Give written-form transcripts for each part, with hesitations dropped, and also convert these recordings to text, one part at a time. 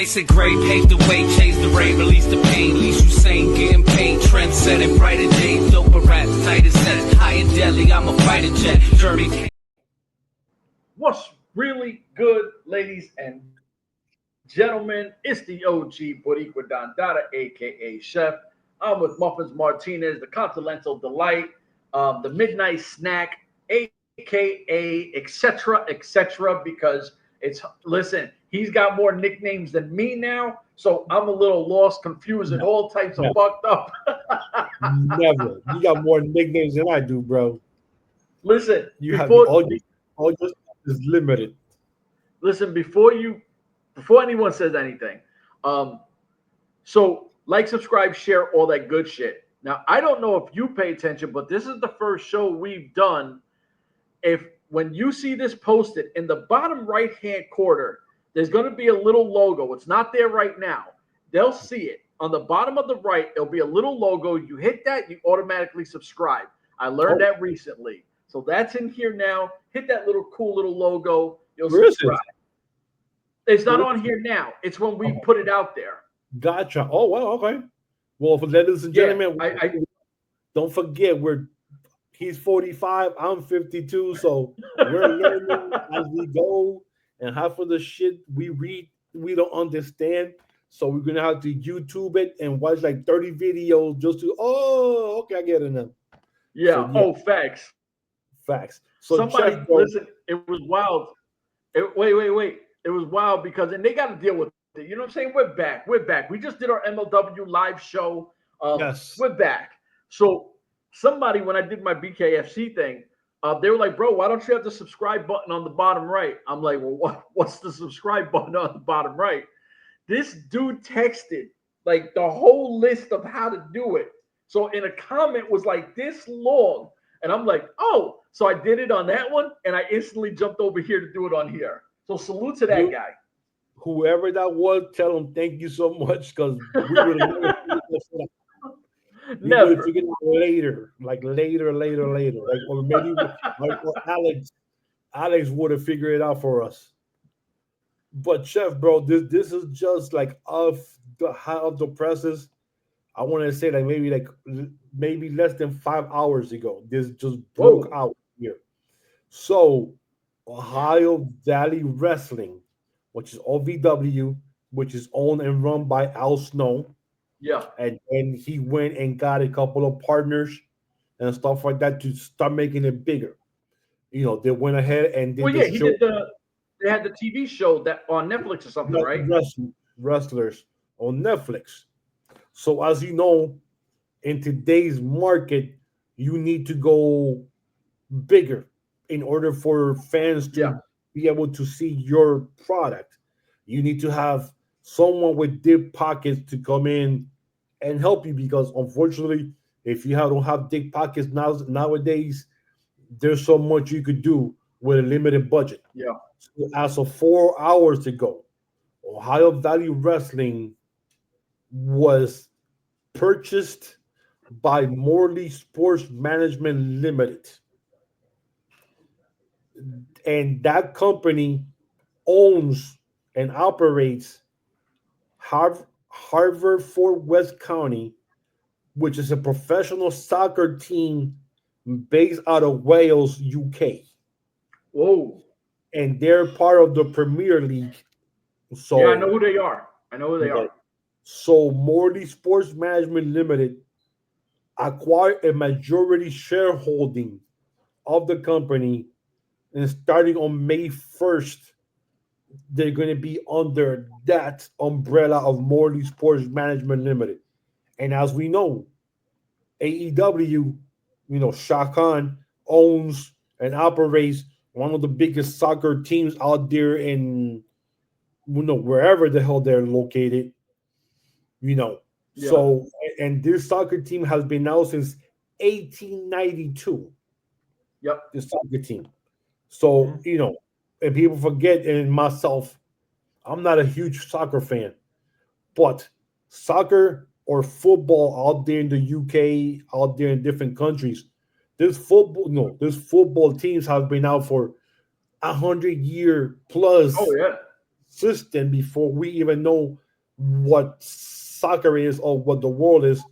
Jason Gray paved the way, changed the rate, released the pain. Least Hussein getting paid, trend setting, brighter days, doper rap, tighter set, high in Delhi, I'm a fighter jet, Jeremy. What's really good, ladies and gentlemen? It's the OG Boricua Dandada, aka Chef. I'm with Muffins Martinez, the Continental Delight, the Midnight Snack, aka etc., because listen, he's got more nicknames than me now, so I'm a little lost, confused, and all types of fucked up. Never. You got more nicknames than I do, bro. Listen, you have all your stuff is limited. Listen, before anyone says anything, so like, subscribe, share, all that good shit. Now, I don't know if you pay attention, but this is the first show we've done. When you see this posted, in the bottom right-hand corner, there's going to be a little logo. It's not there right now. They'll see it. On the bottom of the right, there'll be a little logo. You hit that, you automatically subscribe. I learned that recently. So that's in here now. Hit that cool little logo. You'll subscribe. It's not on here now. It's when we put it out there. Gotcha. Oh, well, okay. Well, for ladies and gentlemen, don't forget, he's 45, I'm 52, so we're learning as we go, and half of the shit we read, we don't understand, so we're going to have to YouTube it and watch like 30 videos just to, okay, I get it now. Yeah, so, facts. Facts. So somebody, listen, it was wild. Wait. It was wild because, and they got to deal with it. You know what I'm saying? We're back. We just did our MLW live show. Yes. We're back. So somebody, when I did my BKFC thing, they were like, bro, why don't you have the subscribe button on the bottom right? I'm like, well, what's the subscribe button on the bottom right? This dude texted like the whole list of how to do it. So in a comment was like this long. And I'm like, oh, so I did it on that one. And I instantly jumped over here to do it on here. So salute to that guy. Whoever that was, tell him thank you so much, because we would have never figured it out later. Like, or maybe Alex would have figured it out for us. But Chef, bro, this is just like off the presses. I want to say maybe less than 5 hours ago. This just broke out here. So Ohio Valley Wrestling, which is OVW, which is owned and run by Al Snow. Yeah. And he went and got a couple of partners and stuff like that to start making it bigger. You know, they went ahead and did they had the TV show that on Netflix or something, right? Wrestlers on Netflix. So as you know, in today's market, you need to go bigger in order for fans to be able to see your product. You need to have someone with deep pockets to come in and help you, because unfortunately, if you don't have deep pockets nowadays, there's so much you could do with a limited budget. Yeah. So as of 4 hours ago, Ohio Valley Wrestling was purchased by Morley Sports Management Limited. And that company owns and operates Haverford West County, which is a professional soccer team based out of Wales, UK. Whoa. And they're part of the Premier League. So yeah, I know who they are. So Morley Sports Management Limited acquired a majority shareholding of the company, and starting on May 1st, they're going to be under that umbrella of Morley Sports Management Limited. And as we know, AEW, Shaq Khan owns and operates one of the biggest soccer teams out there in, wherever the hell they're located, Yeah. So, and this soccer team has been out since 1892. Yep. The soccer team. So, and people forget, and myself, I'm not a huge soccer fan, but soccer or football out there in the UK, out there in different countries, this football teams have been out for 100-year plus system before we even know what soccer is or what the world is.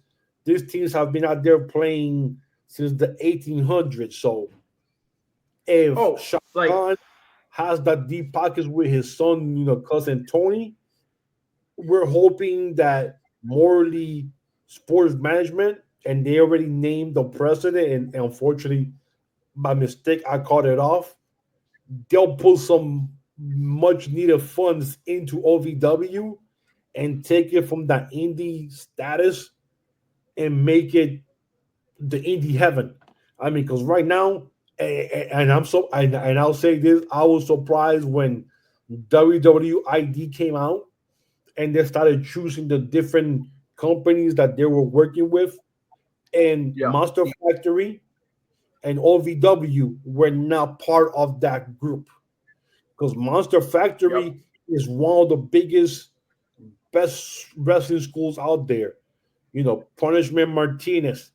These teams have been out there playing since the 1800s. So if Oh, Shah like Khan has that deep pockets with his son, cousin Tony, we're hoping that Morley Sports Management, and they already named the president, and unfortunately, by mistake, I caught it off. They'll put some much needed funds into OVW and take it from that indie status and make it the indie heaven. I mean, because right now, and and I'll say this, I was surprised when WWID came out and they started choosing the different companies that they were working with, and yeah, Monster Factory and OVW were not part of that group because Monster yep, Factory is one of the biggest, best wrestling schools out there. Punishment Martinez,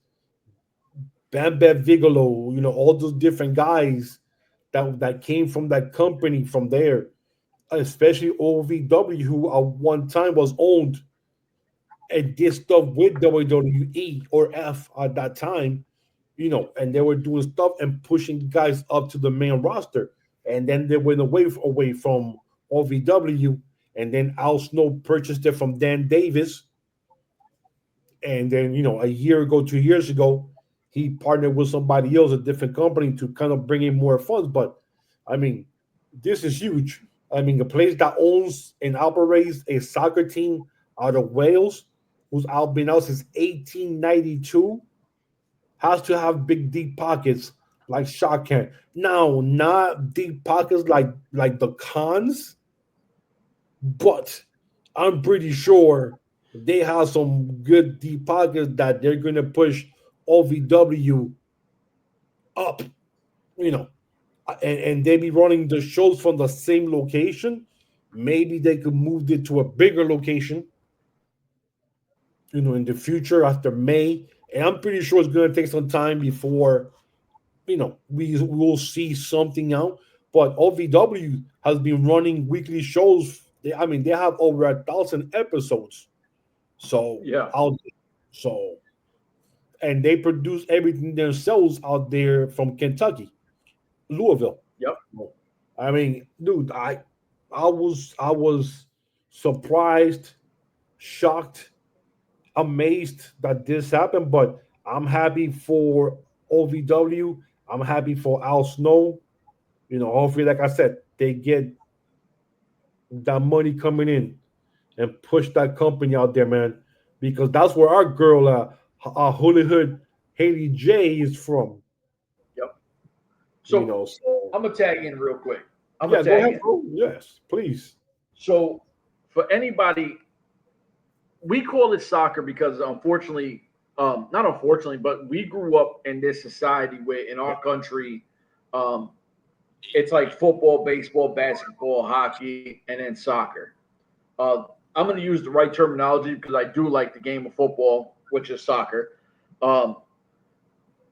Bam Bam Bigelow, all those different guys that came from that company from there, especially OVW, who at one time was owned and did stuff with WWE or F at that time, and they were doing stuff and pushing guys up to the main roster. And then they went away from OVW, and then Al Snow purchased it from Dan Davis. And then, a year ago, 2 years ago, he partnered with somebody else, a different company, to kind of bring in more funds. But I mean, this is huge. I mean, a place that owns and operates a soccer team out of Wales, who's been out since 1892, has to have big deep pockets like Shark Can. Now, not deep pockets like the cons, but I'm pretty sure they have some good deep pockets that they're gonna push OVW up, you know, and they be running the shows from the same location. Maybe they could move it to a bigger location, in the future after May. And I'm pretty sure it's gonna take some time before we will see something out. But OVW has been running weekly shows. They have over 1,000 episodes. So yeah, out, so and they produce everything themselves out there from Kentucky, Louisville. yep. I mean, dude, I was surprised, shocked, amazed that this happened, but I'm happy for OVW. I'm happy for Al Snow. Hopefully, like I said, they get that money coming in and push that company out there, man, because that's where our girl, Hollywood Haley J, is from. Yep. So So I'm gonna tag in real quick. I'm gonna yeah, go tag ahead, in. bro. Yes, please. So for anybody, we call it soccer because unfortunately, not unfortunately, but we grew up in this society where in our country, um, it's like football, baseball, basketball, hockey, and then soccer. Uh, I'm going to use the right terminology because I do like the game of football, which is soccer. Um,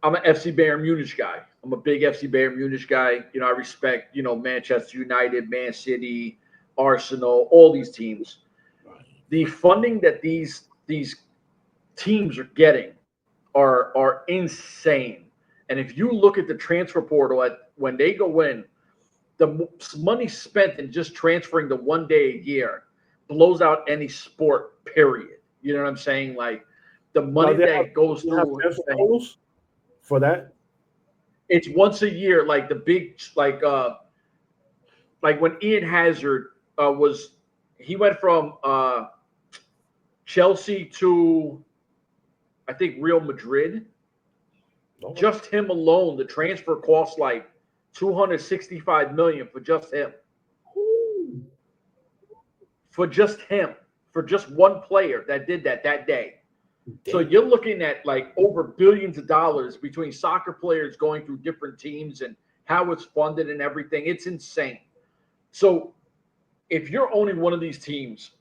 I'm an FC Bayern Munich guy. I'm a big FC Bayern Munich guy. I respect, Manchester United, Man City, Arsenal, all these teams. The funding that these teams are getting are insane. And if you look at the transfer portal when they go in, the money spent in just transferring the 1 day a year blows out any sport. Period. You know what I'm saying? Like the Now money that goes they have through, transfer portals for that. it's once a year. Like the big like when Ian Hazard was he went from Chelsea to I think Real Madrid. Okay. Just him alone, the transfer cost like 265 million for just him. Ooh, For just him, for just one player that did that day. So damn. you're looking at like over billions of dollars between soccer players going through different teams and how it's funded and everything. It's insane. So if you're owning one of these teams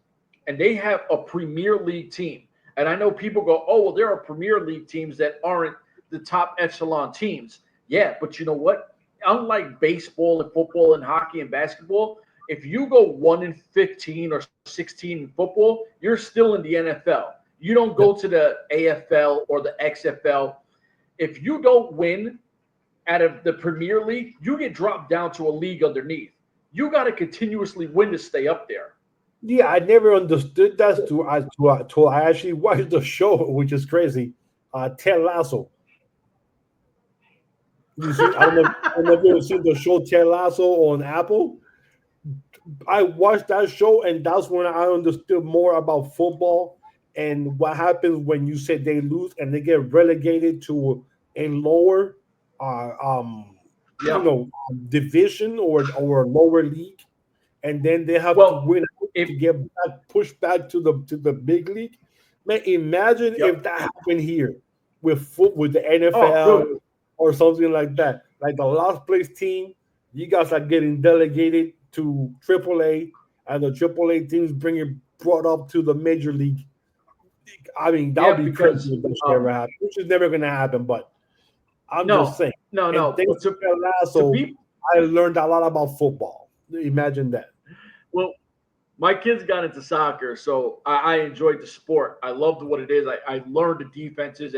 and they have a Premier League team, and I know people go, oh, well, there are Premier League teams that aren't the top echelon teams. Yeah, but you know what? Unlike baseball and football and hockey and basketball, if you go 1-15 or 16 in football, you're still in the NFL. You don't go to the AFL or the XFL. If you don't win out of the Premier League, you get dropped down to a league underneath. You got to continuously win to stay up there. Yeah, I never understood that till I actually watched the show, which is crazy. Ted Lasso. You see, I don't know if you've seen the show Ted Lasso on Apple. I watched that show, and that's when I understood more about football and what happens when you say they lose and they get relegated to a lower, division or lower league, and then they have to win to get pushed back to the big league. Man, imagine if that happened here with the NFL or something like that. Like the last place team, you guys are getting delegated to AAA, and the AAA teams brought up to the major league. I mean, that would be crazy if that should ever happen, which is never going to happen. But I'm just saying. No. Thanks to Lasso, I learned a lot about football. Imagine that. Well, my kids got into soccer, so I enjoyed the sport. I loved what it is. I learned the defenses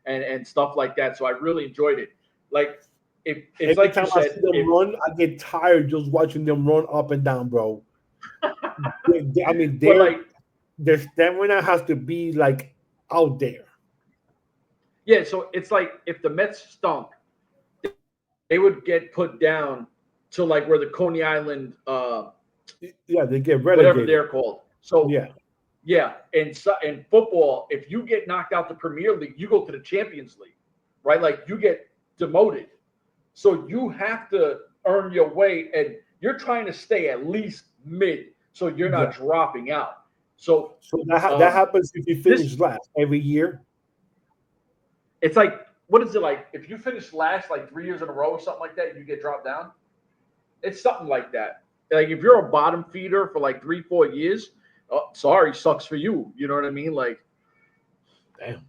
and stuff like that. So I really enjoyed it. Like, it's every like time you said, I see them run, I get tired just watching them run up and down, bro. I mean, their stamina has to be like out there. Yeah, so it's like if the Mets stunk, they would get put down to like where the Coney Island, they get relegated, whatever they're called. So yeah. In football, if you get knocked out the Premier League, you go to the Champions League, right? Like you get demoted. So you have to earn your way, and you're trying to stay at least mid, so you're not dropping out. So that happens if you finish last every year. It's like, what is it like? If you finish last like 3 years in a row or something like that, you get dropped down. It's something like that. Like if you're a bottom feeder for like 3-4 years, sorry, sucks for you. You know what I mean? Like, damn.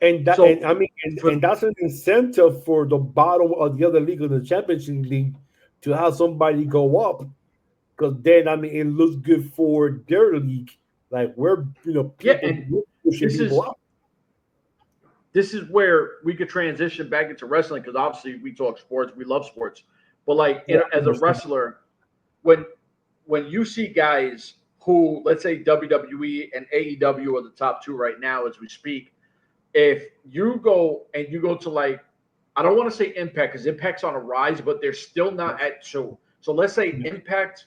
And that's an incentive for the bottom of the other league of the championship league to have somebody go up, because then it looks good for their league. Like this is where we could transition back into wrestling, because obviously we talk sports, we love sports, but like as a wrestler, when you see guys who, let's say WWE and AEW are the top two right now as we speak. If you go to like, I don't want to say Impact because Impact's on a rise, but they're still not at two. So let's say Impact,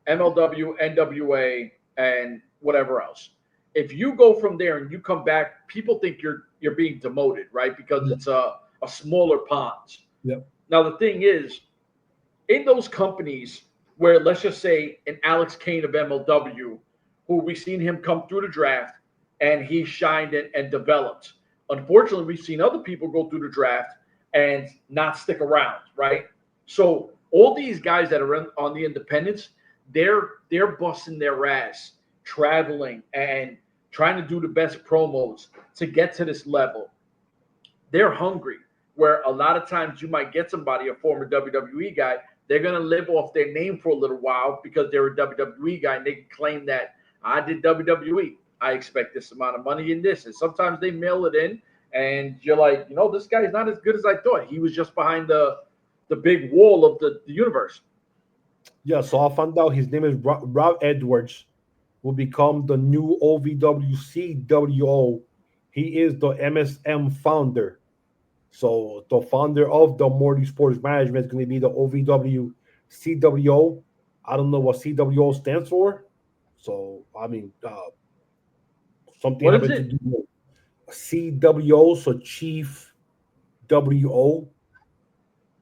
MLW, N.W.A, and whatever else. If you go from there and you come back, people think you're being demoted, right? Because it's a smaller pond. Yep. Now the thing is, in those companies where, let's just say, an Alex Kane of MLW, who we've seen him come through the draft and he shined and developed. Unfortunately, we've seen other people go through the draft and not stick around, right? So all these guys that are on the independents, they're busting their ass, traveling and trying to do the best promos to get to this level. They're hungry, where a lot of times you might get somebody, a former WWE guy, they're going to live off their name for a little while because they're a WWE guy and they can claim that I did WWE. I expect this amount of money in this. And sometimes they mail it in and you're like, this guy's not as good as I thought. He was just behind the big wall of the universe. Yeah, so I found out his name is Rob Edwards, will become the new OVW CWO. He is the MSM founder. So the founder of the Morty Sports Management is going to be the OVW CWO. I don't know what CWO stands for. So, something what happened is to do with CWO, so Chief WO.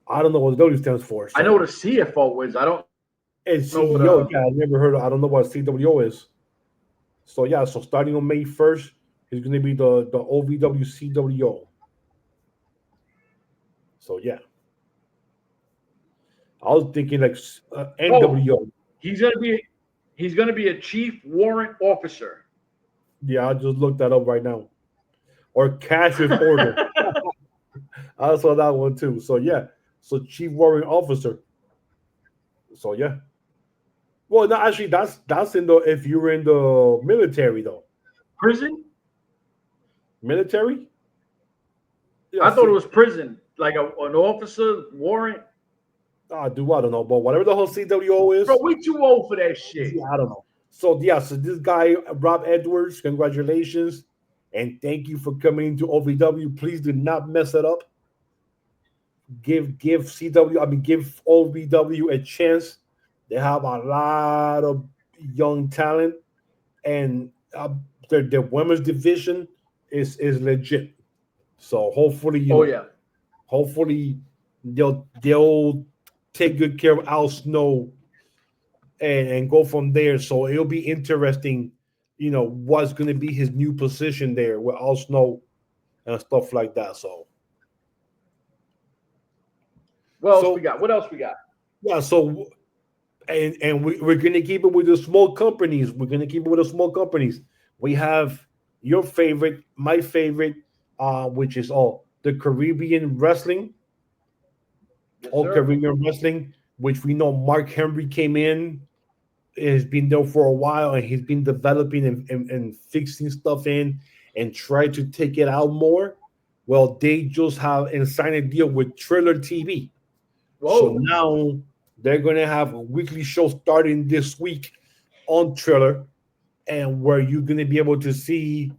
I don't know what the W stands for. So. I know what a CFO is. I don't. It's CEO. I never heard of. I don't know what CWO is. So so starting on May 1st, he's going to be the OVW CWO. So I was thinking like NWO. He's gonna be a chief warrant officer. Yeah, I just looked that up right now. Or cash reporter. I saw that one too. So so chief warrant officer. So Well, no, actually, that's in the if you were in the military though. Prison? Military? Yeah, I thought it see, was prison, like an officer warrant. do I don't know, but whatever the whole CWO Bro, is, we too old for that shit. yeah, I don't know. So yeah, so this guy Rob Edwards, congratulations, and thank you for coming into OVW. Please do not mess it up. Give CW, I mean, give OVW a chance. They have a lot of young talent, and their women's division is legit. So hopefully, Oh yeah. hopefully they'll take good care of Al Snow and go from there. So it'll be interesting, what's going to be his new position there with Al Snow and stuff like that. What else we So got? What else we got? yeah, so and we're going to keep it with the small companies. We're going to keep it with the small companies. We have your favorite, my favorite, which is all the Caribbean wrestling, Yes, all sir. Caribbean wrestling, which we know Mark Henry came in, has been there for a while, and he's been developing and fixing stuff in and try to take it out more. Well, they just have and signed a deal with Triller TV. So Whoa. now they're going to have a weekly show starting this week on Triller, and where you're going to be able to see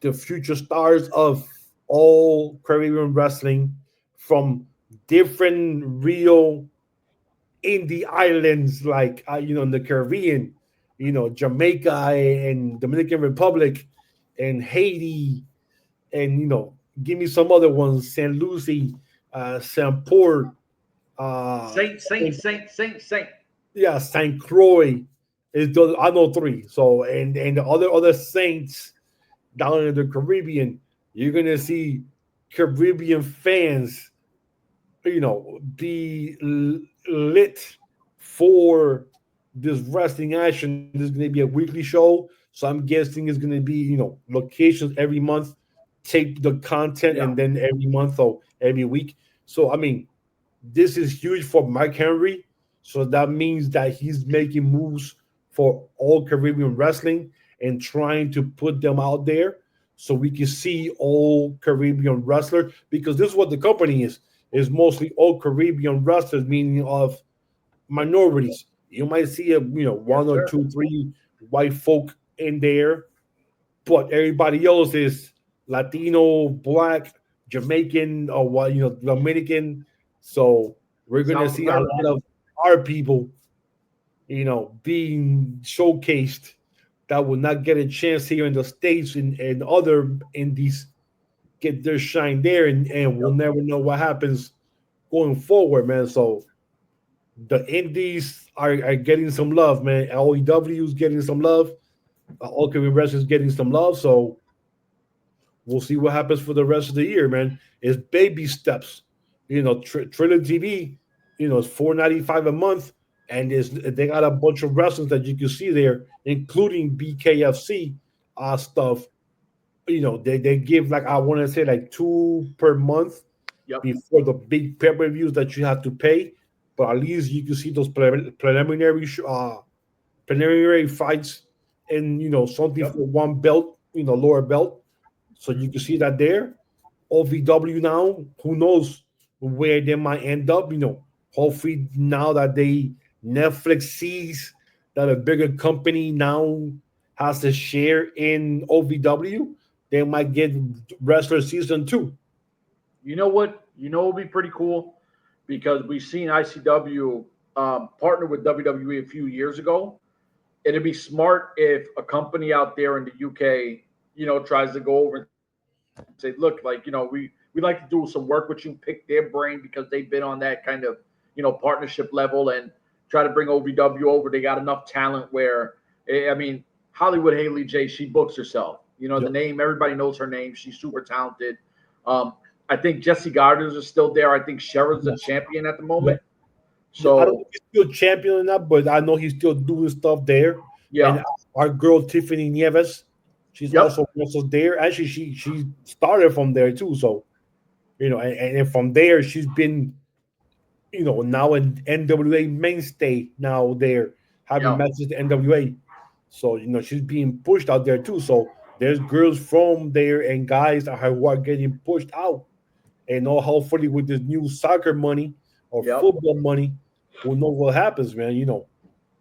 the future stars of all Caribbean wrestling from different real indie islands, like in the Caribbean, Jamaica and Dominican Republic and Haiti, and give me some other ones, Saint Lucie, Saint Port, uh, Saint. yeah, Saint Croix is those. I know three. So and the other saints down in the Caribbean, you're gonna see Caribbean fans, be lit for this wrestling action. This is gonna be a weekly show, so I'm guessing it's gonna be locations every month, tape the content, Yeah. and then every month or every week. So I mean, this is huge for Mike Henry. So that means that he's making moves for all Caribbean wrestling and trying to put them out there so we can see all Caribbean wrestlers, because this is what the company is mostly all Caribbean wrestlers, meaning of minorities. You might see Yes, one or sir. two, three white folk in there, but everybody else is Latino, Black, Jamaican, or what Dominican. So we're gonna South see a lot American. of our people, being showcased that will not get a chance here in the States and other indies get their shine there, and we'll Yep. never know what happens going forward, man. So the indies are getting some love, man. LEW is getting some love. All Caribbean Wrestling is getting some love. So we'll see what happens for the rest of the year, man. It's baby steps. Triller TV, it's $4.95 a month, and they got a bunch of wrestlers that you can see there, including BKFC stuff. They give, like, I want to say, like two per month Yep. before the big pay per views that you have to pay, but at least you can see those preliminary fights, and something Yep. for one belt, lower belt, so you can see that there. OVW now, who knows where they might end up? Hopefully now that Netflix sees that a bigger company now has a share in OVW, they might get wrestler season two. You know what? You know it'll be pretty cool because we've seen ICW partner with WWE a few years ago. It'd be smart if a company out there in the UK, tries to go over and say, look, like, we like to do some work with you, pick their brain because they've been on that kind of, partnership level and try to bring OVW over. They got enough talent where, I mean, Hollywood Haley J, she books herself. The Yep. name, everybody knows her name. She's super talented. I think Jesse Gardner's is still there. I think Shera's a champion at the Yep. moment. I don't know So, if he's still champion or not, but I know he's still doing stuff there. yeah. And our girl Tiffany Nieves, she's Yep. also there. Actually, she started from there too. So and from there she's been now an NWA mainstay now there. having matches to N.W.A. So she's being pushed out there too. So there's girls from there and guys who are getting pushed out. And hopefully with this new soccer money or football money, we'll know what happens, man.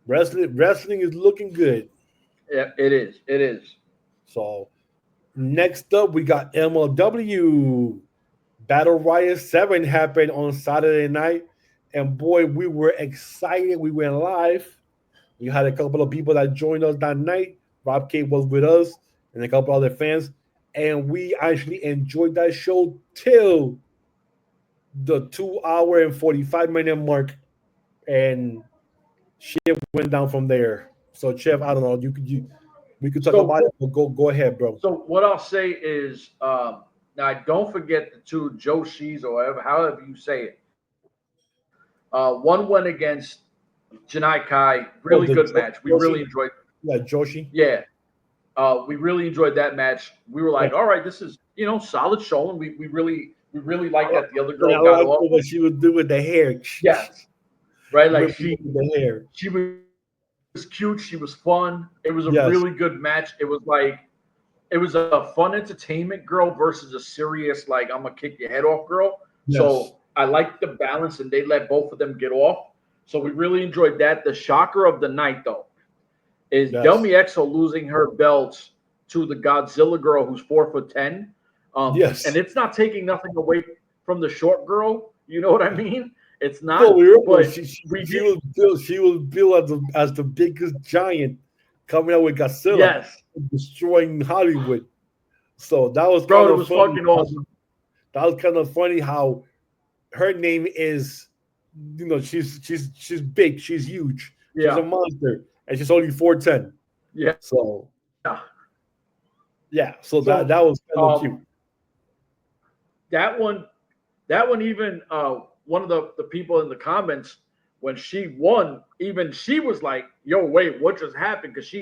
Wrestling is looking good. Yeah, it is. It is. So next up, we got MLW. Battle Riot 7 happened on Saturday night. And boy, we were excited. We went live. We had a couple of people that joined us that night. Rob K was with us and a couple other fans. And we actually enjoyed that show till the 2 hour and 45-minute mark. And shit went down from there. So, Chef, I don't know. We could talk about it. But go ahead, bro. So what I'll say is, now don't forget the two Joshis or however you say it. One went against Janai Kai. Really good match. We really enjoyed. Yeah, Joshi. Yeah. We really enjoyed that match. We were like, all right, this is solid showing. We really like that the other girl got off. What she would do with the hair. Yes. Right, like the hair. She was cute. She was fun. It was a really good match. It was a fun entertainment girl versus a serious, like, I'm gonna kick your head off girl. Yes. So I liked the balance, and they let both of them get off. So we really enjoyed that. The shocker of the night, though, is WXO losing her belts to the Godzilla girl who's 4'10". And it's not taking nothing away from the short girl. You know what I mean? It's not. But she was billed as the biggest giant coming out with Godzilla, destroying Hollywood. So that was kind of funny. Fucking awesome. That was kind of funny how her name is, she's big, she's huge, she's a monster, and she's only 4'10". Yeah. So that was kind of cute. That one even one of the people in the comments, when she won, even she was like, yo, wait, what just happened? Because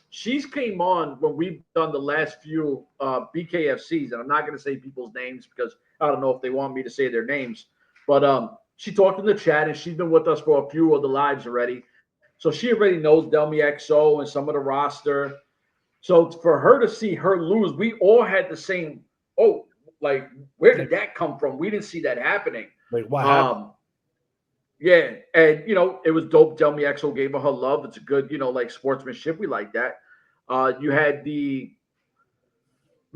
she's came on when we've done the last few BKFCs, and I'm not going to say people's names because I don't know if they want me to say their names, but she talked in the chat, and she's been with us for a few of the lives already. So she already knows WXO and some of the roster. So for her to see her lose, we all had the same, like, where did that come from? We didn't see that happening. Like, what happened? Yeah, and it was dope. WXO gave her love. It's a good, like, sportsmanship. We like that. You had the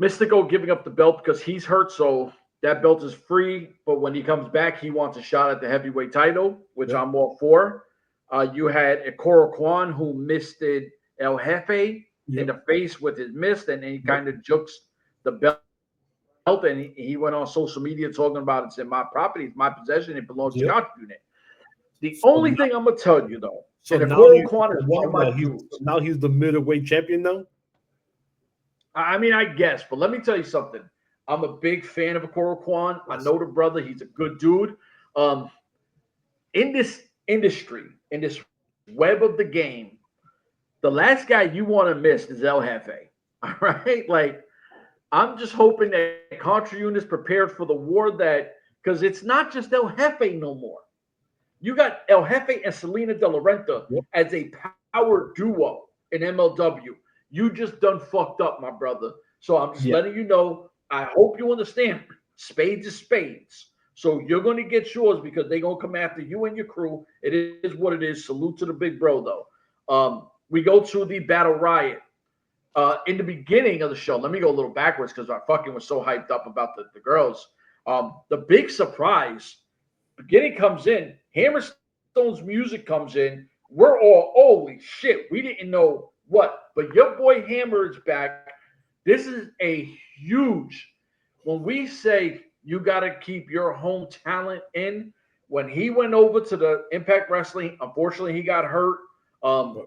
Mystico giving up the belt because he's hurt, so that belt is free. But when he comes back, he wants a shot at the heavyweight title, which I'm all for. You had Ikuro Kwon, who misted El Jefe in the face with his mist, and then he kind of jukes the belt. And he went on social media talking about it's in my property, it's my possession, it belongs to Scotch Unit. The only thing I'm gonna tell you though, so now he's the middleweight champion now. I mean, I guess, but let me tell you something. I'm a big fan of Ikuro Kwon. I know the brother; he's a good dude. In this industry, in this web of the game, the last guy you want to miss is El Jefe. All right, like. I'm just hoping that Contra Unit's prepared for the war because it's not just El Jefe no more. You got El Jefe and Salina de la Renta as a power duo in MLW. You just done fucked up, my brother. So I'm just letting you know, I hope you understand, spades is spades. So you're going to get yours because they're going to come after you and your crew. It is what it is. Salute to the big bro, though. We go to the Battle Riot. In the beginning of the show, let me go a little backwards because I fucking was so hyped up about the girls. The big surprise, beginning comes in, Hammerstone's music comes in. We're all, holy shit, we didn't know what. But your boy Hammer is back. This is a huge, when we say you got to keep your home talent in, when he went over to the Impact Wrestling, unfortunately he got hurt. I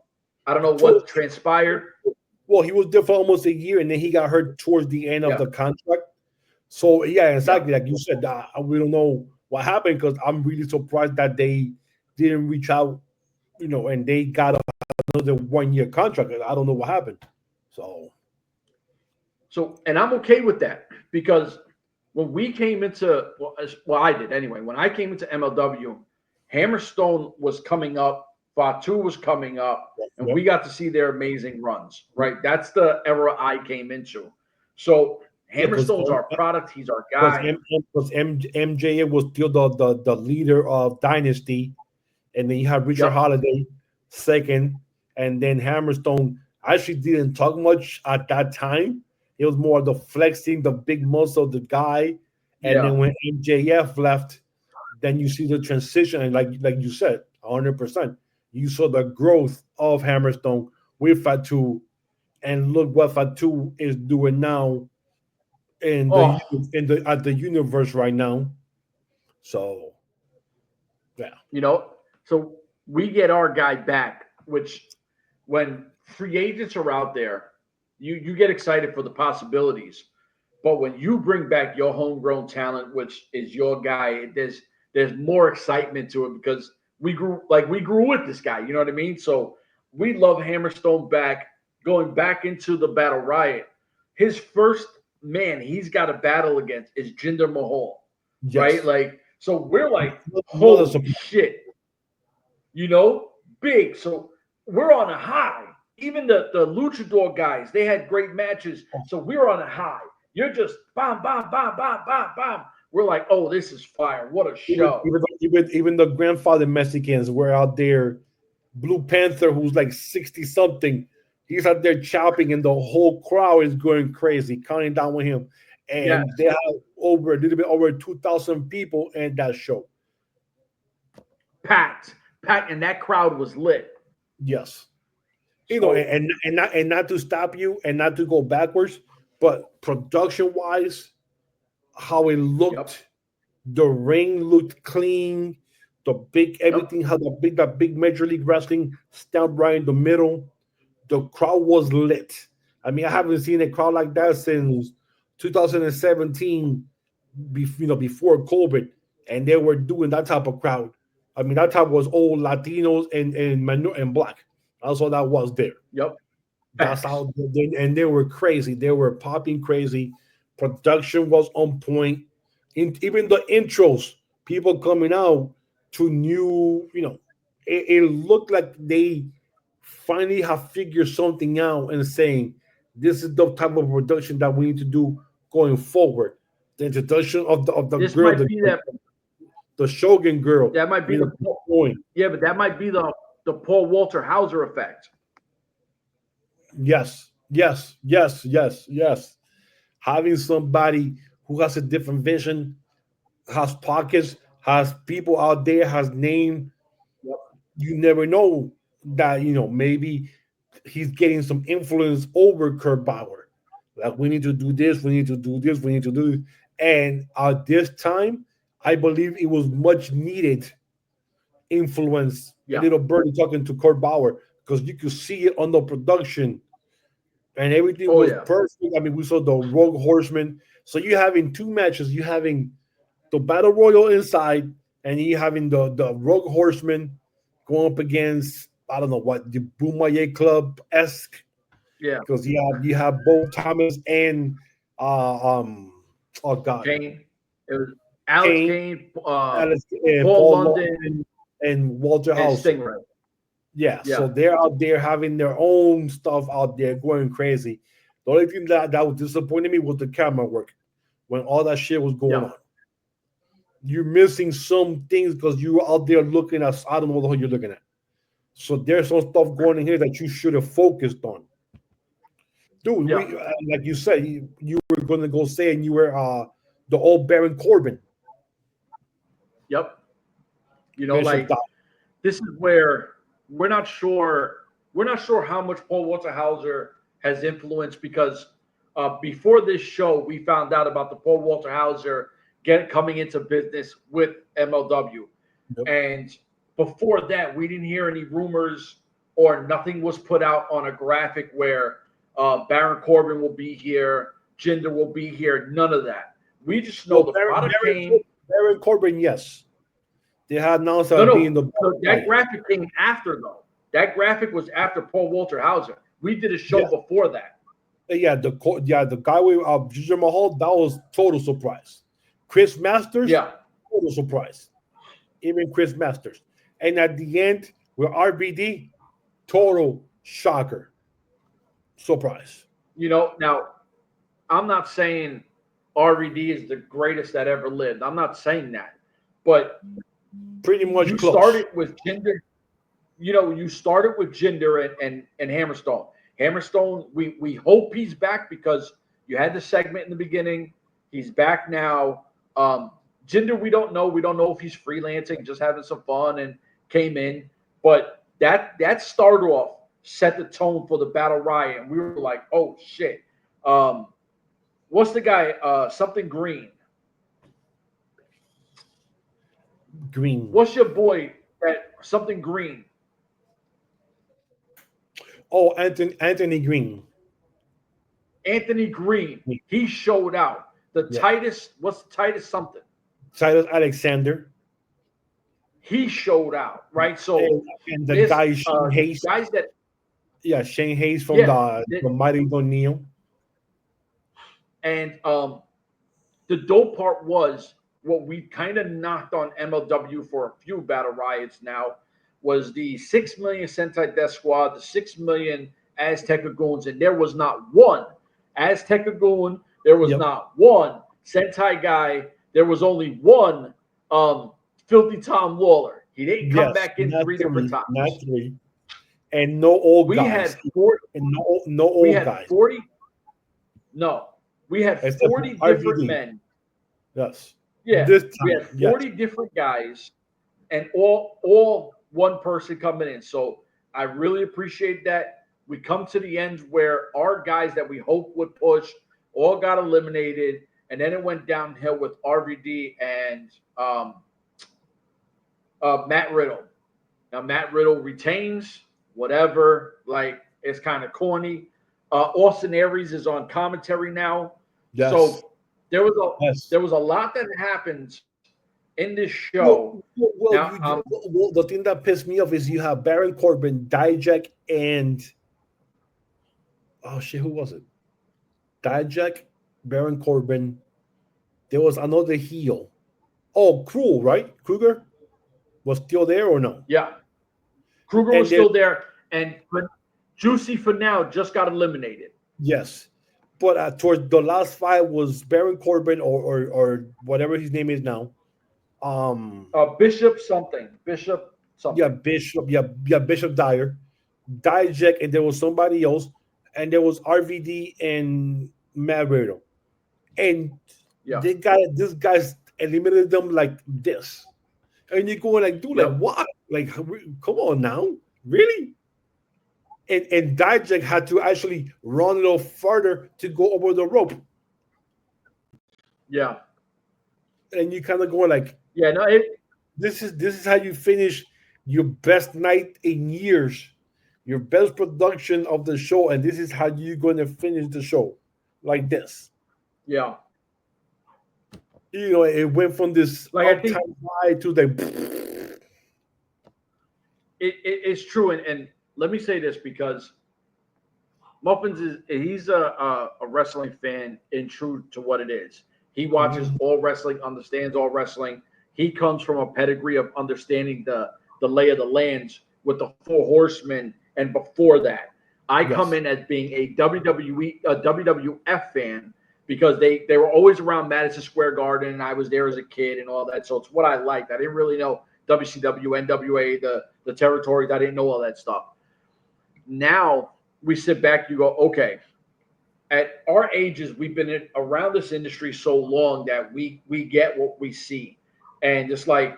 don't know what transpired. Well, he was there for almost a year, and then he got hurt towards the end of the contract. So, exactly. Like you said, we don't know what happened because I'm really surprised that they didn't reach out, and they got another 1-year contract. I don't know what happened. So, and I'm okay with that because when we came into, I did anyway. When I came into MLW, Hammerstone was coming up Fatu was coming up, and Yep. we got to see their amazing runs, right? That's the era I came into. So Hammerstone's our product. He's our guy. Because MJF was still the leader of Dynasty, and then you have Richard Yep. Holiday second, and then Hammerstone actually didn't talk much at that time. It was more the flexing, the big muscle of the guy, and then when MJF left, then you see the transition, and like you said, 100%, you saw the growth of Hammerstone with Fatu, and look what Fatu is doing now Oh, at the universe right now. So yeah, so we get our guy back, which when free agents are out there, you get excited for the possibilities. But when you bring back your homegrown talent, which is your guy, there's more excitement to it because we grew with this guy. You know what I mean? So we love Hammerstone back, going back into the Battle Riot. His first man he's got to battle against is Jinder Mahal, yes. right? Like, so we're like, Another holy shit, big. So we're on a high. Even the luchador guys, they had great matches. So we're on a high. You're just bam, bam, bam, bam, bam, bam. We're like, oh, this is fire. What a show. Even the grandfather Mexicans were out there. Blue Panther, who's like 60 something, he's out there chopping, and the whole crowd is going crazy, counting down with him. And they have a little bit over 2,000 people in that show. Packed, and that crowd was lit. Yes. And not to stop you and not to go backwards, but production wise, how it looked, the ring looked clean, the big everything, how that big Major League Wrestling stamp right in the middle. The crowd was lit. I mean, I haven't seen a crowd like that since 2017, before COVID, and they were doing that type of crowd. I mean, that type was all Latinos and Black. That's all that was there. Yep. That's how, and they were crazy. They were popping crazy. Production was on point. Even the intros, people coming out to new, it looked like they finally have figured something out and saying, this is the type of production that we need to do going forward. The introduction of the this girl, might be the Shogun girl. That might be the point. Yeah, but that might be the Paul Walter Hauser effect. Yes. Having somebody who has a different vision, has pockets, has people out there, has name. Yep. You never know that, maybe he's getting some influence over Kurt Bauer. Like, we need to do this, we need to do this, we need to do this. And at this time, I believe it was much needed influence. A little birdie talking to Kurt Bauer, because you could see it on the production and everything was perfect. I mean, we saw the Rogue Horseman. So you having two matches. You having the Battle Royal inside, and you having the Rogue Horseman going up against, I don't know what, the Bomaye Club esque. Yeah, because you have both Thomas and oh god, Kane. It was Alex Kane, Paul London, and Walter House. Yeah, so they're out there having their own stuff out there going crazy. The only thing that was disappointing me was the camera work when all that shit was going on. You're missing some things because you were out there looking at, I don't know what the hell you're looking at. So there's some stuff going in here that you should have focused on. Dude, like you said, you were going to go say, and you were the old Baron Corbin. Yep. This is where we're not sure how much Paul Walter Hauser has influenced, because before this show, we found out about the Paul Walter Hauser coming into business with MLW. Yep. And before that, we didn't hear any rumors, or nothing was put out on a graphic where Baron Corbin will be here, Jinder will be here, none of that. We just know product came. Baron Corbin, yes. They had announced being the. That graphic came after, though. That graphic was after Paul Walter Hauser. We did a show before that. Yeah, the guy with Jinder Mahal, that was total surprise. Chris Masters, total surprise. Even Chris Masters. And at the end, With RBD, total shocker. Surprise. Now I'm not saying RVD is the greatest that ever lived. I'm not saying that, but Pretty much you close. started with Jinder. You started with Jinder and Hammerstone. Hammerstone, we hope he's back because you had the segment in the beginning. He's back now. Jinder, we don't know. We don't know if he's freelancing, just having some fun, and came in. But that start off set the tone for the Battle Riot, and we were like, oh shit. What's the guy? Something Green. Green. What's your boy? That something Green. Oh, Anthony Green. Anthony Green. He showed out. The Titus. What's Titus something? Titus Alexander. He showed out, right? So and the guy Shane Hayes. Guys that Shane Hayes from the Mighty O'Neil. And the dope part was what we kind of knocked on MLW for a few Battle Riots now was the 6 million Sentai Death Squad, the 6 million Azteca Goons, and there was not one Azteca Goon, there was not one Sentai guy, there was only one Filthy Tom Lawler. He didn't come back in three different times. Not three. And no old we guys. Had 40, and no old we had guys. 40. No. We had 40 different men. Yes. Yeah. This time, we had 40 different guys and all one person coming in. So I really appreciate that. We come to the end where our guys that we hope would push all got eliminated. And then it went downhill with RVD and Matt Riddle. Now, Matt Riddle retains, whatever. Like, it's kind of corny. Austin Aries is on commentary now. Yes. So there was a lot that happened in this show. The thing that pissed me off is you have Baron Corbin, Dijak, and who was it? Dijak, Baron Corbin. There was another heel. Oh, Cruel, right? Kruger was still there or no? Yeah, Kruger was still there, and Juicy for now just got eliminated. Yes, but towards the last fight was Baron Corbin or whatever his name is now. Bishop something. Yeah, Bishop Dyer, Dijak, and there was somebody else, and there was RVD and Matt Riddle, and this guy's eliminated them like this, and you're going like, dude, like what? Like, come on now, really? And Dijak had to actually run a little farther to go over the rope. Yeah. And you kind of going like, this is how you finish your best night in years, your best production of the show, and this is how you're going to finish the show, like this. Yeah. It went from this high to the. It's true, and let me say this because Muffins he's a wrestling fan and true to what it is. He watches all wrestling, understands all wrestling. He comes from a pedigree of understanding the lay of the lands with the Four Horsemen, and before that, I come in as being a WWF fan because they were always around Madison Square Garden, and I was there as a kid and all that. So it's what I liked. I didn't really know WCW, N.W.A, the territories. I didn't know all that stuff. Now we sit back, you go, okay, at our ages, we've been around this industry so long that we get what we see. And just like,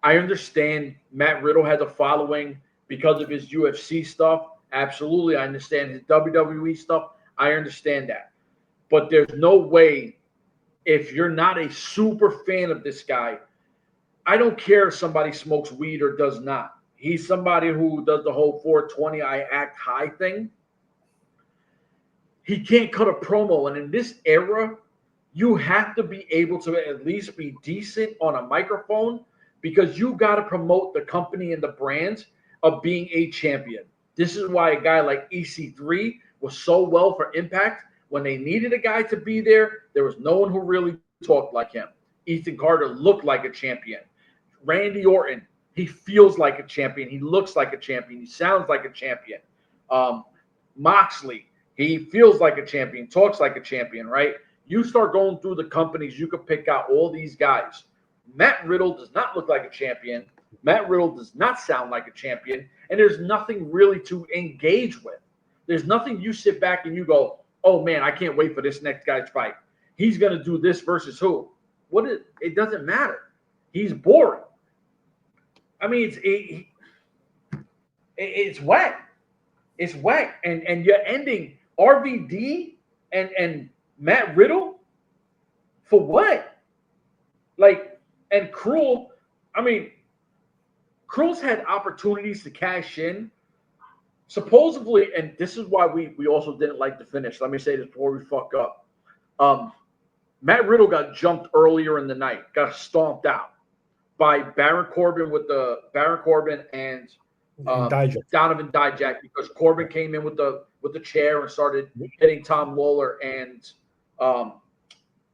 I understand Matt Riddle has a following because of his UFC stuff. Absolutely. I understand his WWE stuff. I understand that. But there's no way, if you're not a super fan of this guy, I don't care if somebody smokes weed or does not. He's somebody who does the whole 420 I act high thing. He can't cut a promo. And in this era, you have to be able to at least be decent on a microphone because you got to promote the company and the brand of being a champion. This is why a guy like EC3 was so well for Impact. When they needed a guy to be there, there was no one who really talked like him. Ethan Carter looked like a champion. Randy Orton, he feels like a champion. He looks like a champion. He sounds like a champion. Moxley, he feels like a champion, talks like a champion, right? You start going through the companies, you could pick out all these guys. Matt Riddle does not look like a champion. Matt Riddle does not sound like a champion. And there's nothing really to engage with. There's nothing you sit back and you go, oh, man, I can't wait for this next guy's fight. He's going to do this versus who? It doesn't matter. He's boring. I mean, it's whack. It's whack. And you're ending RVD and Matt Riddle for what? Like, and Cruel, I mean, Cruel's had opportunities to cash in. Supposedly, and this is why we also didn't like the finish. Let me say this before we fuck up. Matt Riddle got jumped earlier in the night, got stomped out by Baron Corbin and Donovan Dijak, because Corbin came in with the chair and started hitting Tom Lawler and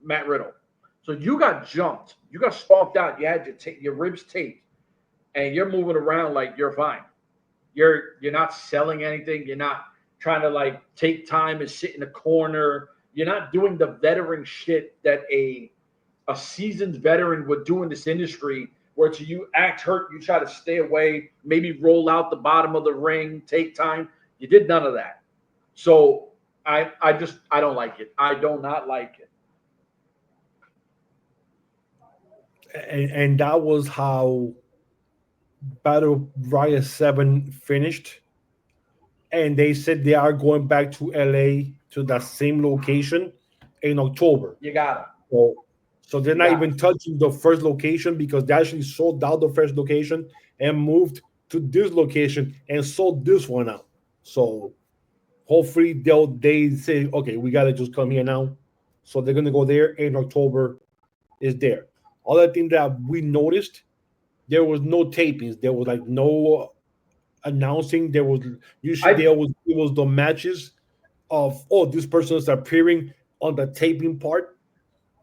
Matt Riddle. So you got jumped, you got stomped out, you had your ribs taped, and you're moving around like you're fine. You're not selling anything. You're not trying to like take time and sit in a corner. You're not doing the veteran shit that a seasoned veteran would do in this industry, where you act hurt, you try to stay away, maybe roll out the bottom of the ring, take time. You did none of that. So I don't like it. I do not like it. And that was how Battle Royale 7 finished. And they said they are going back to LA to that same location in October. You got it. So they're not even touching the first location, because they actually sold out the first location and moved to this location and sold this one out. So hopefully they say, okay, we got to just come here now. So they're going to go there in October is there. Other thing that we noticed, there was no tapings. There was like no announcing. There was usually it was the matches of, oh, this person is appearing on the taping part.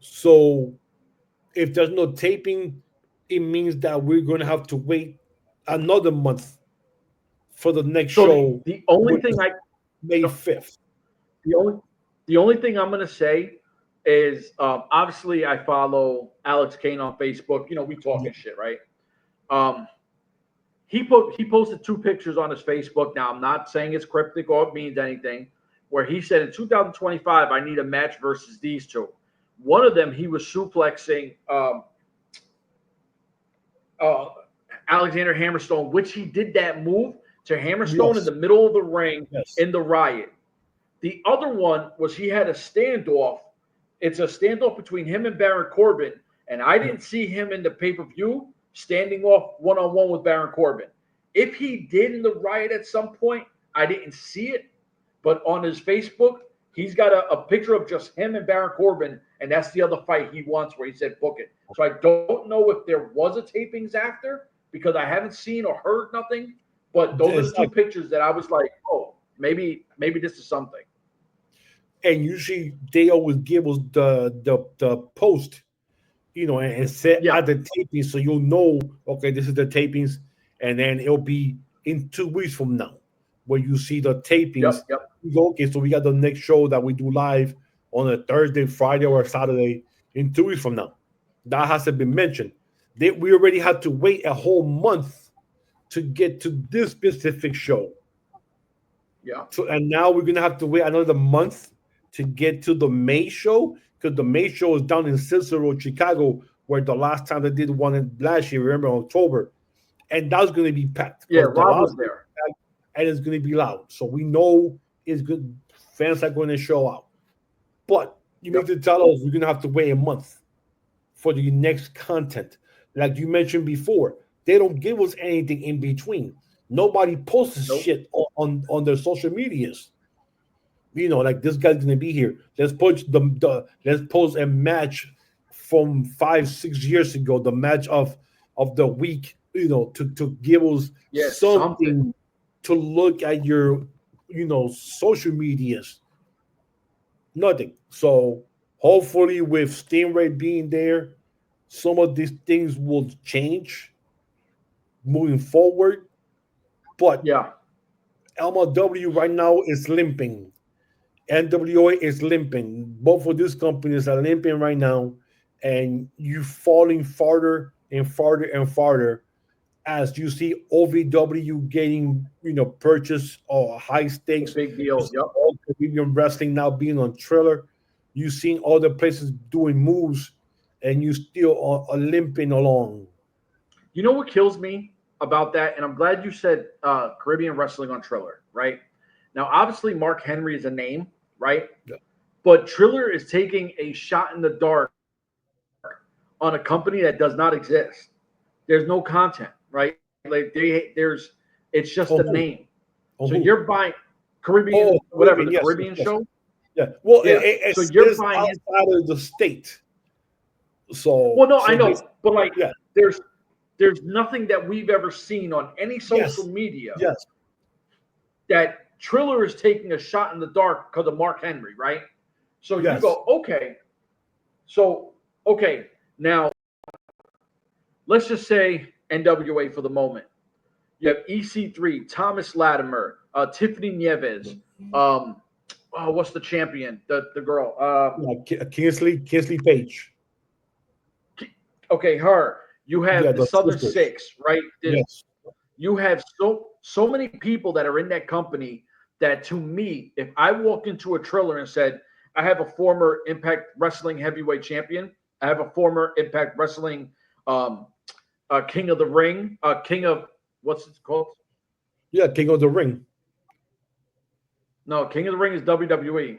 So if there's no taping, it means that we're going to have to wait another month for the next show. The only thing May 5th. The only thing I'm going to say is, obviously I follow Alex Kane on Facebook. You know, we talking shit, right? He posted 2 pictures on his Facebook. Now, I'm not saying it's cryptic or it means anything, where he said in 2025, I need a match versus these two. One of them, he was suplexing Alexander Hammerstone, which he did that move to Hammerstone in the middle of the ring in the Riot. The other one was he had a standoff. It's a standoff between him and Baron Corbin, and I didn't see him in the pay-per-view standing off one-on-one with Baron Corbin. If he did in the Riot at some point, I didn't see it, but on his Facebook, he's got a picture of just him and Baron Corbin, and that's the other fight he wants, where he said, book it. So I don't know if there was a tapings after, because I haven't seen or heard nothing, but those are the 2 pictures that I was like, oh, maybe this is something. And usually they always give us the post, you know, and set at the tapings, so you'll know, okay, this is the tapings, and then it'll be in 2 weeks from now where you see the tapings. You go, okay, so we got the next show that we do live on a Thursday, Friday, or Saturday in 2 weeks from now. That hasn't been mentioned. We already had to wait a whole month to get to this specific show. Yeah. So, and now we're gonna have to wait another month to get to the May show, because the May show is down in Cicero, Chicago, where the last time they did one in last year, remember, in October, and that's going to be packed. Yeah, Rob was there, and it's going to be loud. So we know it's good. Fans are going to show out, but you need to tell us we're going to have to wait a month for the next content. Like you mentioned before, they don't give us anything in between. Nobody posts shit on their social medias. You know, like, this guy's gonna be here. Let's post let's post a match from 5-6 years ago, the match of the week. You know, to give us something to look at your, you know, social medias. Nothing. So hopefully, with Stingray being there, some of these things will change. moving forward. But Yeah. MLW right now is limping. N.W.A is limping. Both of these companies are limping right now, and you falling farther and farther and farther as you see OVW getting, purchase or high The stakes. big You deal. see Yep. all Caribbean wrestling now being on Triller. You seen other places doing moves, and you still are limping along. You know what kills me about that? And I'm glad you said Caribbean wrestling on Triller, right? Now, obviously, Mark Henry is a name, right? Yeah. But Triller is taking a shot in the dark on a company that does not exist. There's no content, right? Like it's just Oh, a who? name. Oh, So who? you're buying Caribbean, Oh, whatever, Caribbean. the Yes, Caribbean yes, show. yeah. Well, Yeah. So it's you're buying it. outside of the state. So, Well, no, I this, know, but like yeah, there's nothing that we've ever seen on any social yes, media yes, that Triller is taking a shot in the dark because of Mark Henry, right? So you yes. go, okay. So, okay, now let's just say NWA for the moment. You have EC3, Thomas Latimer, Tiffany Nieves. What's the champion? The girl. Kinsley Page. Okay, her. You Yeah, have the the Southern sisters. Six, right? Yes. You have so many people that are in that company that, to me, if I walk into a Triller and said, I have a former Impact Wrestling heavyweight champion, I have a former Impact Wrestling King of the Ring, King of what's it called? Yeah, King of the Ring. No, King of the Ring is WWE.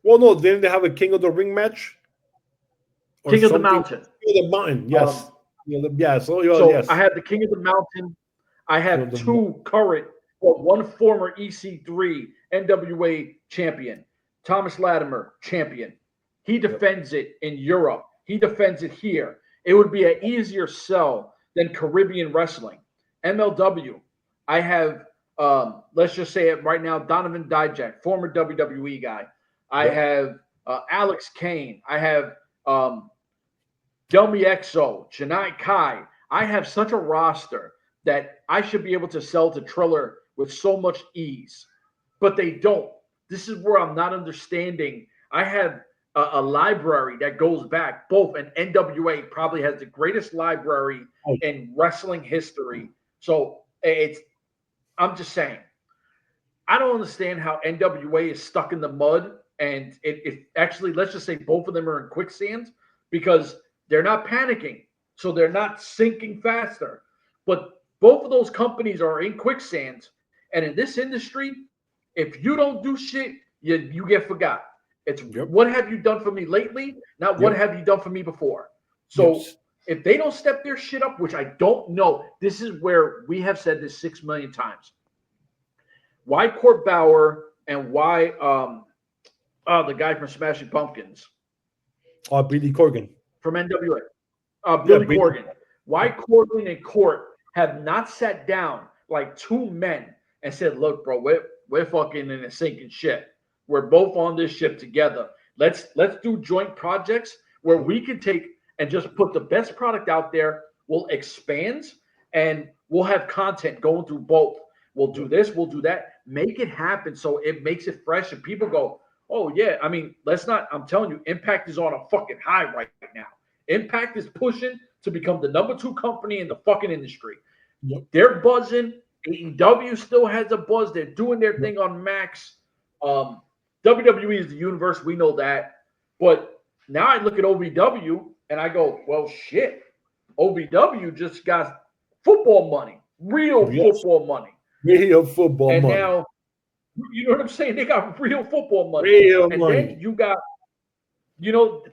Well, no, didn't they have a King of the Ring match or King of the something? Mountain. King of the Mountain, Um, yes. Yeah, so yeah, so I yes. have the King of the Mountain. I King of have the two current, well, one former EC3 NWA champion, Thomas Latimer champion. He defends it in Europe. He defends it here. It would be an easier sell than Caribbean wrestling. MLW. I have, let's just say it right now, Donovan Dijak, former WWE guy. I Yep. have Alex Kane. I have Delmi Exo, Janai Kai. I have such a roster that I should be able to sell to Triller with so much ease, but they don't. This is where I'm not understanding. I have a library that goes back both, and NWA probably has the greatest library Oh, in wrestling history. So I'm just saying, I don't understand how NWA is stuck in the mud, and it actually, let's just say both of them are in quicksand because they're not panicking, so they're not sinking faster. But both of those companies are in quicksand, and in this industry, if you don't do shit, you get forgot. It's yep. what have you done for me lately, not what Yep. have you done for me before. Yep. So if they don't step their shit up, which I don't know, this is where we have said this 6 million times. Why Court Bauer and why the guy from Smashing Pumpkins Billy Corgan. from NWA, Yeah, Billy Corgan. Why Corgan and Court have not sat down like two men and said, "Look, bro, we're fucking in a sinking ship. We're both on this ship together. Let's do joint projects where we can take and just put the best product out there. We'll expand and we'll have content going through both. We'll do this, we'll do that. Make it happen so it makes it fresh and people go, oh yeah. I mean, let's not. I'm telling you, Impact is on a fucking high right now. Impact is pushing to become the number 2 company in the fucking industry. Yep. They're buzzing. AEW still has a buzz. They're doing their thing on Max. WWE is the universe. We know that. But now I look at OVW and I go, well, shit. OVW just got football money, real football money. Real football and money. now, you know what I'm saying? They got real football money. Real and money. then you got,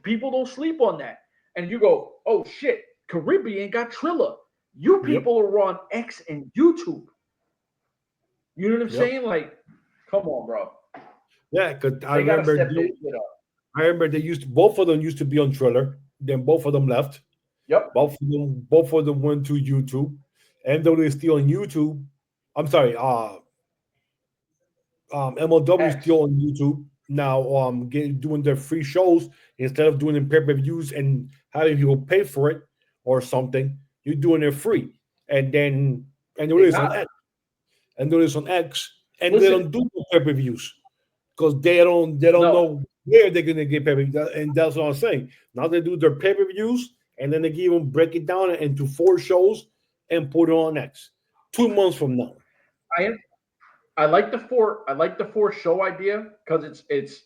people don't sleep on that. And you go, oh, shit, Caribbean got Triller. You people are on X and YouTube. You know what I'm saying? Like, come on, bro. Yeah, because I They gotta remember step their shit up. I remember both of them used to be on Triller. Then both of them left. Yep. Both of them went to YouTube. And though they're still on YouTube, I'm sorry, MLW is X. still on YouTube now, doing their free shows instead of doing them pay-per-views and having people pay for it or something. You're doing it free. and then and do They this on got it. X, and do this on X, and they Listen, don't do no pay-per-views because they don't no, know where they're gonna get pay-per-view, and that's what I'm saying. Now they do their pay-per-views, and then they give them break it down into 4 shows and put it on X. 2 months from now. I I like the four. I like the four show idea because it's.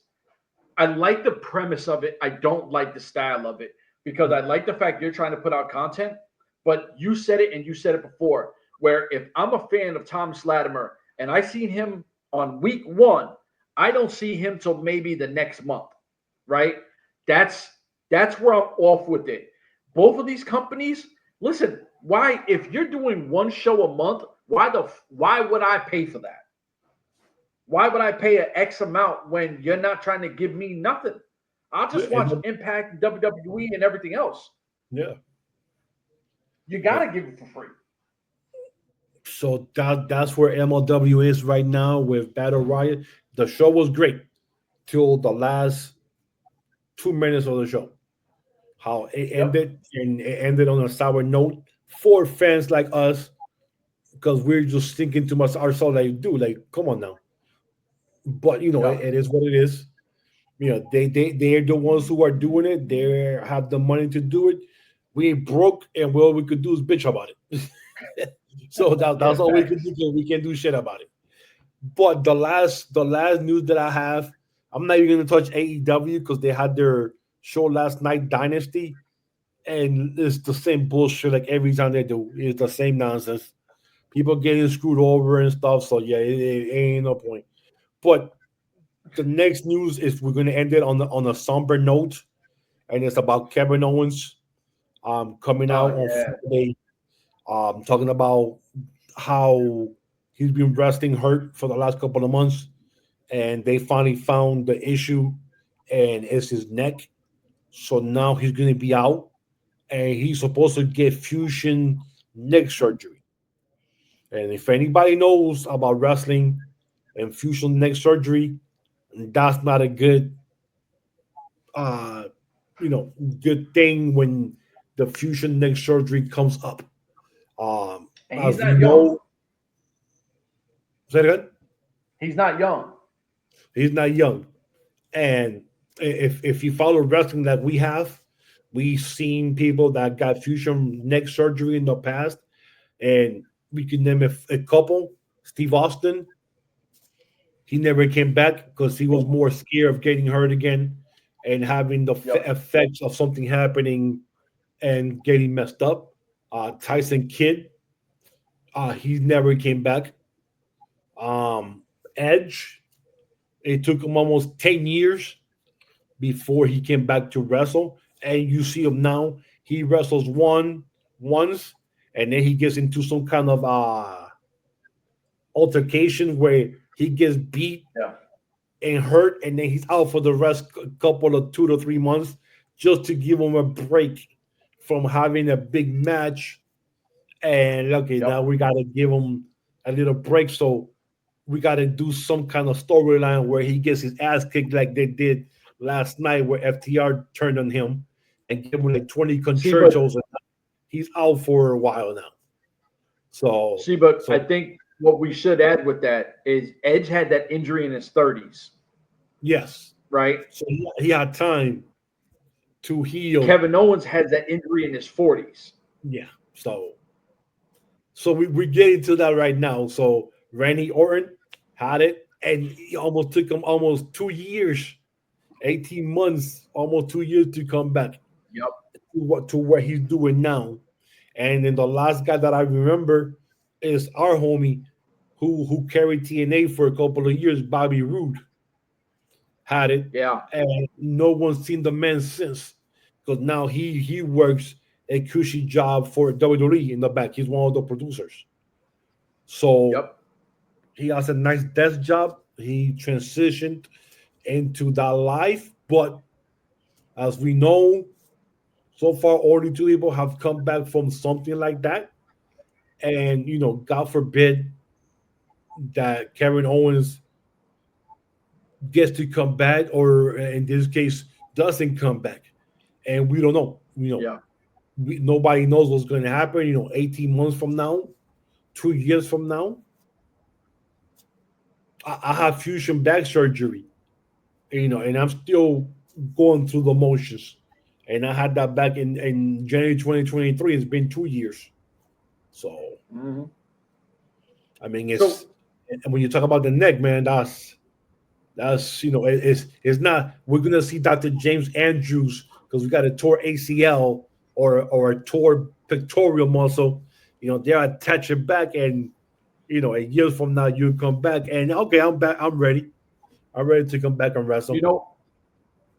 I like the premise of it. I don't like the style of it because I like the fact you're trying to put out content. But you said it and you said it before. Where if I'm a fan of Thomas Latimer and I seen him on week one, I don't see him till maybe the next month, right? That's that's where I'm off with it. Both of these companies, listen. Why, if you're doing one show a month, why would I pay for that? Why would I pay an X amount when you're not trying to give me nothing? I'll Yeah, just watch Impact, WWE, and everything else. yeah. You got to give it for free. So that's where MLW is right now with Battle Riot. The show was great till the last 2 minutes of the show. How it Yep. ended, and it ended on a sour note for fans like us because we're just thinking too much ourselves. Like, dude, like, come on now. But Yep. it is what it is. They're the ones who are doing it. They have the money to do it. We ain't broke, and all we could do is bitch about it. So Yeah, that's all we can do. facts. 'Cause we can't do shit about it. But the last news that I have, I'm not even gonna touch AEW because they had their show last night, Dynasty, and it's the same bullshit like every time they do. It's the same nonsense. People getting screwed over and stuff. So yeah, it ain't no point. But the next news is we're gonna end it on a somber note, and it's about Kevin Owens coming Oh, out on yeah. Friday, talking about how he's been resting hurt for the last couple of months, and they finally found the issue, and it's his neck. So now he's going to be out, and he's supposed to get fusion neck surgery. And if anybody knows about wrestling and fusion neck surgery, that's not a uh, good thing when the fusion neck surgery comes up. And he's As we not young. know, say it again? He's not young. He's not young. And if you follow wrestling that we have, we've seen people that got fusion neck surgery in the past, and we can name a couple. Steve Austin, he never came back because he was Yep. more scared of getting hurt again and having the Yep. effects of something happening and getting messed up. Tyson Kidd, he never came back. Edge, it took him almost 10 years before he came back to wrestle. And you see him now. He wrestles once, and then he gets into some kind of altercation where he gets beat Yeah. and hurt, and then he's out for the rest couple of 2 to 3 months just to give him a break from having a big match. And okay, now Yep. we gotta give him a little break. So we gotta do some kind of storyline where he gets his ass kicked like they did last night, where FTR turned on him and gave him like 20 See, but concertos. And he's out for a while now. So, see, but I so think what we should add with that is Edge had that injury in his 30s, yes, right? so he had time to heal. Kevin Owens has that injury in his 40s. Yeah. So we get into that right now. So Randy Orton had it, and he almost took him almost 2 years, 18 months, almost 2 years to come back Yep. to what he's doing now. And then the last guy that I remember is our homie who carried TNA for a couple of years, Bobby Roode, had it, Yeah. and no one's seen the man since. Because now he works a cushy job for WWE in the back. He's one of the producers. So Yep. he has a nice desk job. He transitioned into that life, but as we know, so far only two people have come back from something like that. And God forbid that Kevin Owens gets to come back, or in this case, doesn't come back. And we don't know. Yeah. Nobody knows what's going to happen. 18 months from now, 2 years from now, I have fusion back surgery. And I'm still going through the motions. And I had that back in January 2023. It's been 2 years. So, I mean, and when you talk about the neck, man, that's it's not. We're gonna see Dr. James Andrews because we got a tore ACL or a tore pectoral muscle. They're attaching back, and a year from now you come back, and okay, I'm back. I'm ready. I'm ready to come back and wrestle.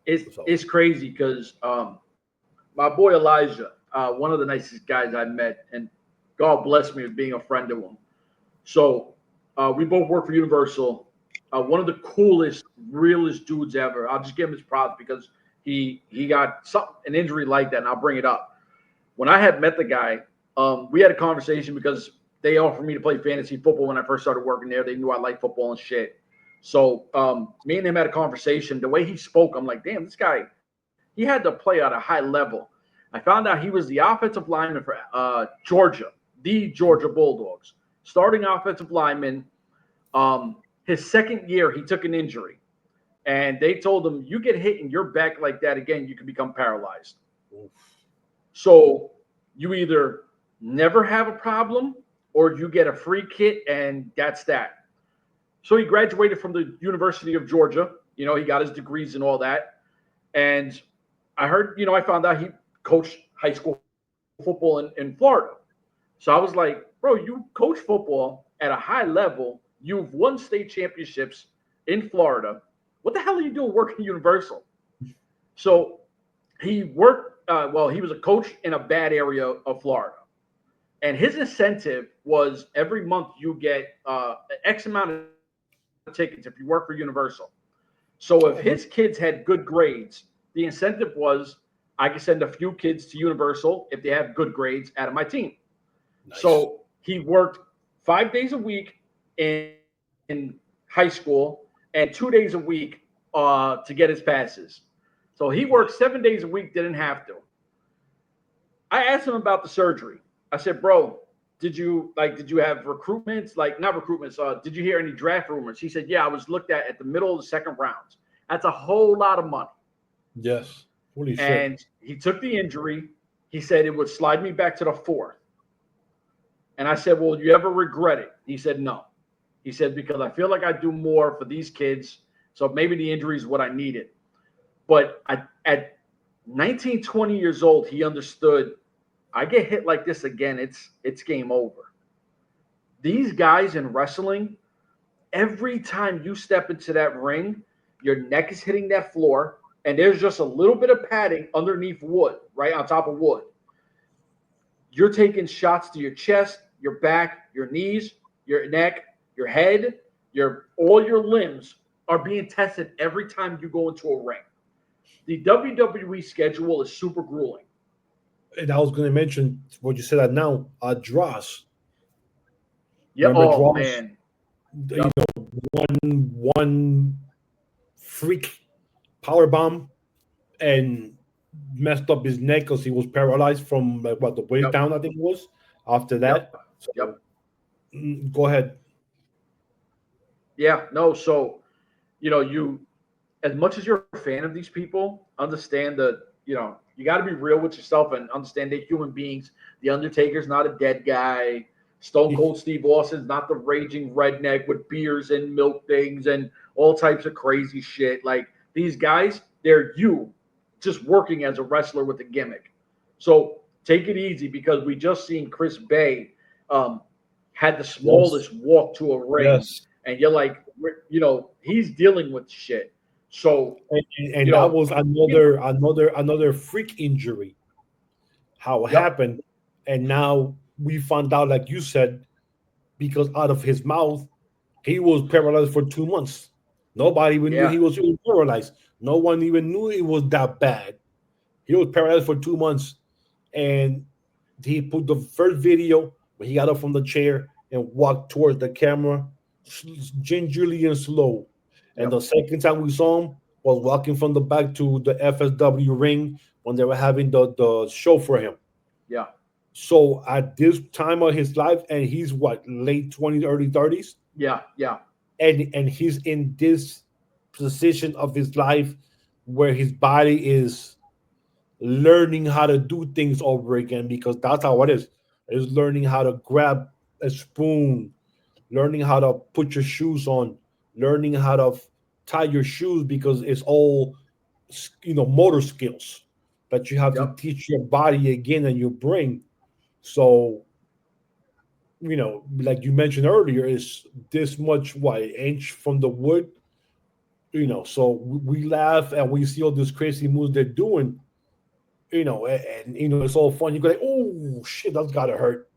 It's crazy because my boy Elijah, one of the nicest guys I met, and God bless me with being a friend of him. So we both work for Universal. One of the coolest, realest dudes ever. I'll just give him his props because he got an injury like that, and I'll bring it up. When I had met the guy, we had a conversation because they offered me to play fantasy football when I first started working there. They knew I liked football and shit. So me and him had a conversation. The way he spoke, I'm like, damn, this guy, he had to play at a high level. I found out he was the offensive lineman for Georgia, the Georgia Bulldogs. Starting offensive lineman. His second year, he took an injury. And they told him, you get hit in your back like that again, you can become paralyzed. Oof. So you either never have a problem or you get a free kit, and that's that. So he graduated from the University of Georgia. He got his degrees and all that. And I heard, I found out he coached high school football in Florida. So I was like, bro, you coach football at a high level. You've won state championships in Florida. What the hell are you doing working Universal? So he worked, he was a coach in a bad area of Florida. And his incentive was every month you get X amount of tickets if you work for Universal. So if his kids had good grades, the incentive was I could send a few kids to Universal if they have good grades out of my team. Nice. So he worked 5 days a week in high school and 2 days a week to get his passes. So he worked 7 days a week, didn't have to. I asked him about the surgery. I said, bro, did you have recruitments? Not recruitments. Did you hear any draft rumors? He said, yeah, I was looked at the middle of the second rounds. That's a whole lot of money. Yes. Holy shit. And he took the injury. He said it would slide me back to the fourth. And I said, well, do you ever regret it? He said, no. He said, because I feel like I do more for these kids. So maybe the injury is what I needed. But at 19, 20 years old, he understood, I get hit like this again, it's game over. These guys in wrestling, every time you step into that ring, your neck is hitting that floor, and there's just a little bit of padding underneath wood, right on top of wood. You're taking shots to your chest, your back, your knees, your neck, your head, all your limbs are being tested every time you go into a ring. The WWE schedule is super grueling. And I was going to mention what you said that now. Dross. Yeah. Remember Dross? Man. One freak power bomb and messed up his neck because he was paralyzed from the waist down, I think it was. After that. Yep. Go ahead. Yeah. No. So, you, as much as you're a fan of these people, understand that, you got to be real with yourself and understand they're human beings. The Undertaker's not a dead guy. Stone Cold Steve Austin's not the raging redneck with beers and milk things and all types of crazy shit. Like, these guys, they're you just working as a wrestler with a gimmick. So take it easy, because we just seen Chris Bay had the smallest walk to a ring. Yes. And you're like, he's dealing with shit. So and that was another freak injury. How it happened, and now we found out, like you said, because out of his mouth, he was paralyzed for 2 months. Nobody even knew he was paralyzed. No one even knew it was that bad. He was paralyzed for 2 months, and he put the first video when he got up from the chair and walked towards the camera, gingerly and slow. And the second time we saw him was walking from the back to the FSW ring when they were having the show for him. Yeah. So at this time of his life, and he's what, late 20s, early 30s, Yeah. Yeah. and he's in this position of his life where his body is learning how to do things over again, because that's how it is learning how to grab a spoon, learning how to put your shoes on, learning how to tie your shoes, because it's all motor skills that you have to Yep. teach your body again and your brain. So like you mentioned earlier, is this much, what, an inch from the wood. So we laugh and we see all these crazy moves they're doing. And it's all fun. You go like, oh shit, that's gotta hurt.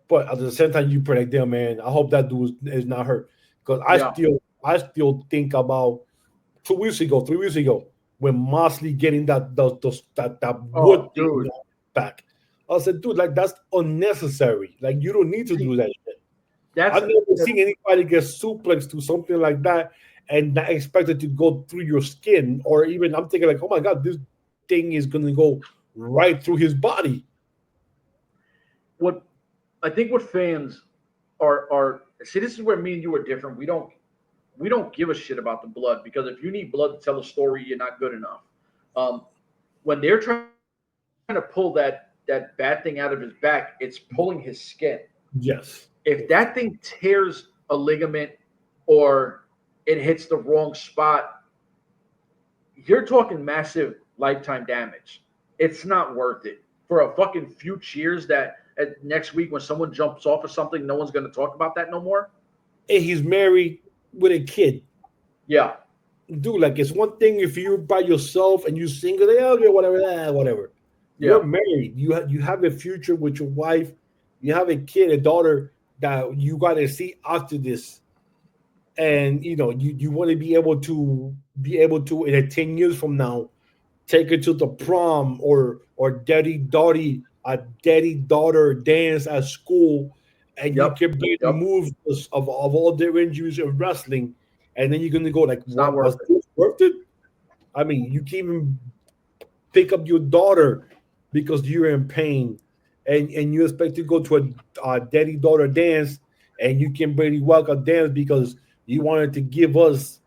But at the same time, you predict, damn man, I hope that dude is not hurt. Because Yeah. I still think about 2 weeks ago, 3 weeks ago, when Mosley getting that wood Oh, thing dude. back. I said, dude, like, that's unnecessary. Like, you don't need to do that shit. That's I've never seen anybody get suplexed to something like that and not expected to go through your skin, or even I'm thinking like, oh my god, this thing is gonna go right through his body. what I think. What fans are see. This is where me and you are different. We don't give a shit about the blood, because if you need blood to tell a story, you're not good enough. When they're trying to pull that bad thing out of his back, it's pulling his skin. Yes. If that thing tears a ligament or it hits the wrong spot, you're talking massive lifetime damage. It's not worth it for a fucking few cheers that next week when someone jumps off or something, no one's going to talk about that no more. And he's married with a kid. Yeah. Dude, like, it's one thing if you're by yourself and you single, like, okay, whatever. Yeah. You're married. You have a future with your wife. You have a kid, a daughter that you got to see after this. And you want to be able to in 10 years from now take her to the prom, or daddy daughter dance at school, and you Yep. can barely Yep. move of all their injuries in wrestling, and then you're gonna go like, It's not what was worth it. this worth it? I mean, you can't even pick up your daughter because you're in pain, and you expect to go to a daddy daughter dance, and you can barely walk a dance because you wanted to give us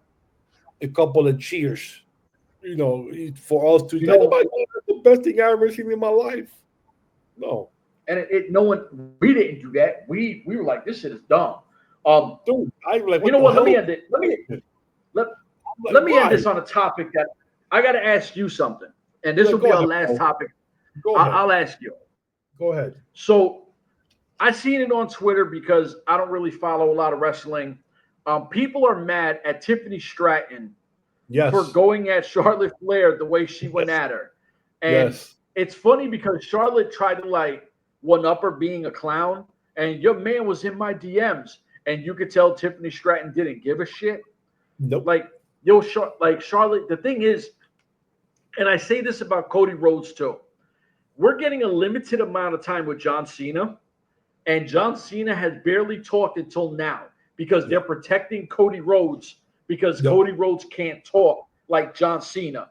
a couple of cheers, for us to You like, oh know, my god, that's the best thing I ever seen in my life. No, and no one, we didn't do that. We were like, this shit is dumb. dude, I'm like, You what know the what? Let hell? me end it. Let, I'm like, let me end why? this on a topic that I got to ask you something, and this Yeah, will go be our ahead, last bro. topic. Go ahead. I'll ask you. Go ahead. So I seen it on Twitter because I don't really follow a lot of wrestling. People are mad at Tiffany Stratton Yes. for going at Charlotte Flair the way she went at her. And Yes. it's funny because Charlotte tried to like one up her being a clown, and your man was in my DMs, and you could tell Tiffany Stratton didn't give a shit. Nope. Like, Charlotte, the thing is, and I say this about Cody Rhodes too, we're getting a limited amount of time with John Cena, and John Cena has barely talked until now because they're protecting Cody Rhodes because Yep. Cody Rhodes can't talk like John Cena.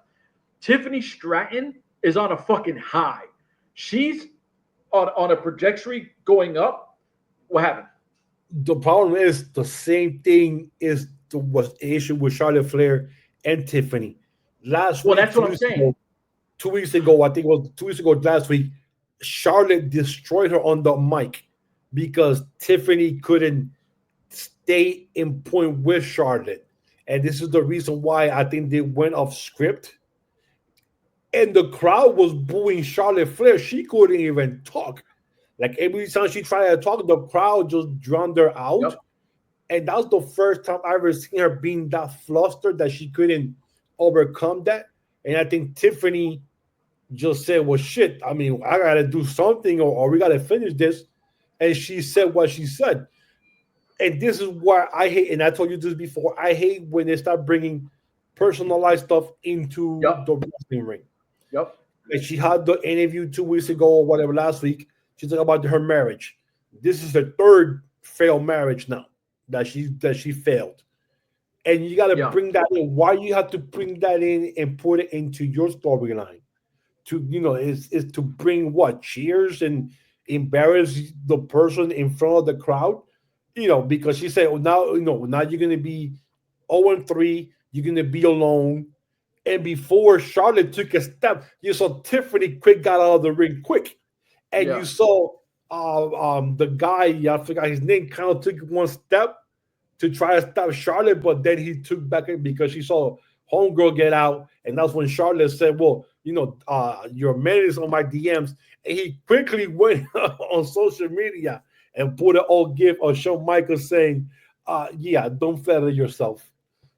Tiffany Stratton is on a fucking high. She's on a trajectory going up. What happened? The problem is the same thing was the issue with Charlotte Flair and Tiffany. Last Well, week, that's what I'm saying. 2 weeks ago, I think it was 2 weeks ago, last week, Charlotte destroyed her on the mic because Tiffany couldn't stay in point with Charlotte. And this is the reason why I think they went off script. And the crowd was booing Charlotte Flair. She couldn't even talk. Like, every time she tried to talk, the crowd just drowned her out. Yep. And that was the first time I ever seen her being that flustered that she couldn't overcome that. And I think Tiffany just said, well, shit, I mean, I got to do something, or we got to finish this. And she said what she said. And this is why I hate, and I told you this before, I hate when they start bringing personalized stuff into the wrestling ring. Yep. And she had the interview 2 weeks ago or whatever, last week. She's talking about her marriage. This is the third failed marriage now that she failed. And you got to bring that in. Why you have to bring that in and put it into your storyline? is to bring what cheers and embarrass the person in front of the crowd, because she said, now you're gonna be 0-3, you're gonna be alone. And before Charlotte took a step, you saw Tiffany quick got out of the ring quick, and Yeah. you saw the guy, I forgot his name, kind of took one step to try to stop Charlotte, but then he took back it because she saw homegirl get out, and that's when Charlotte said, "Well, your man is on my DMs," and he quickly went on social media and put an old gif of Shawn Michaels saying, "Yeah, don't flatter yourself."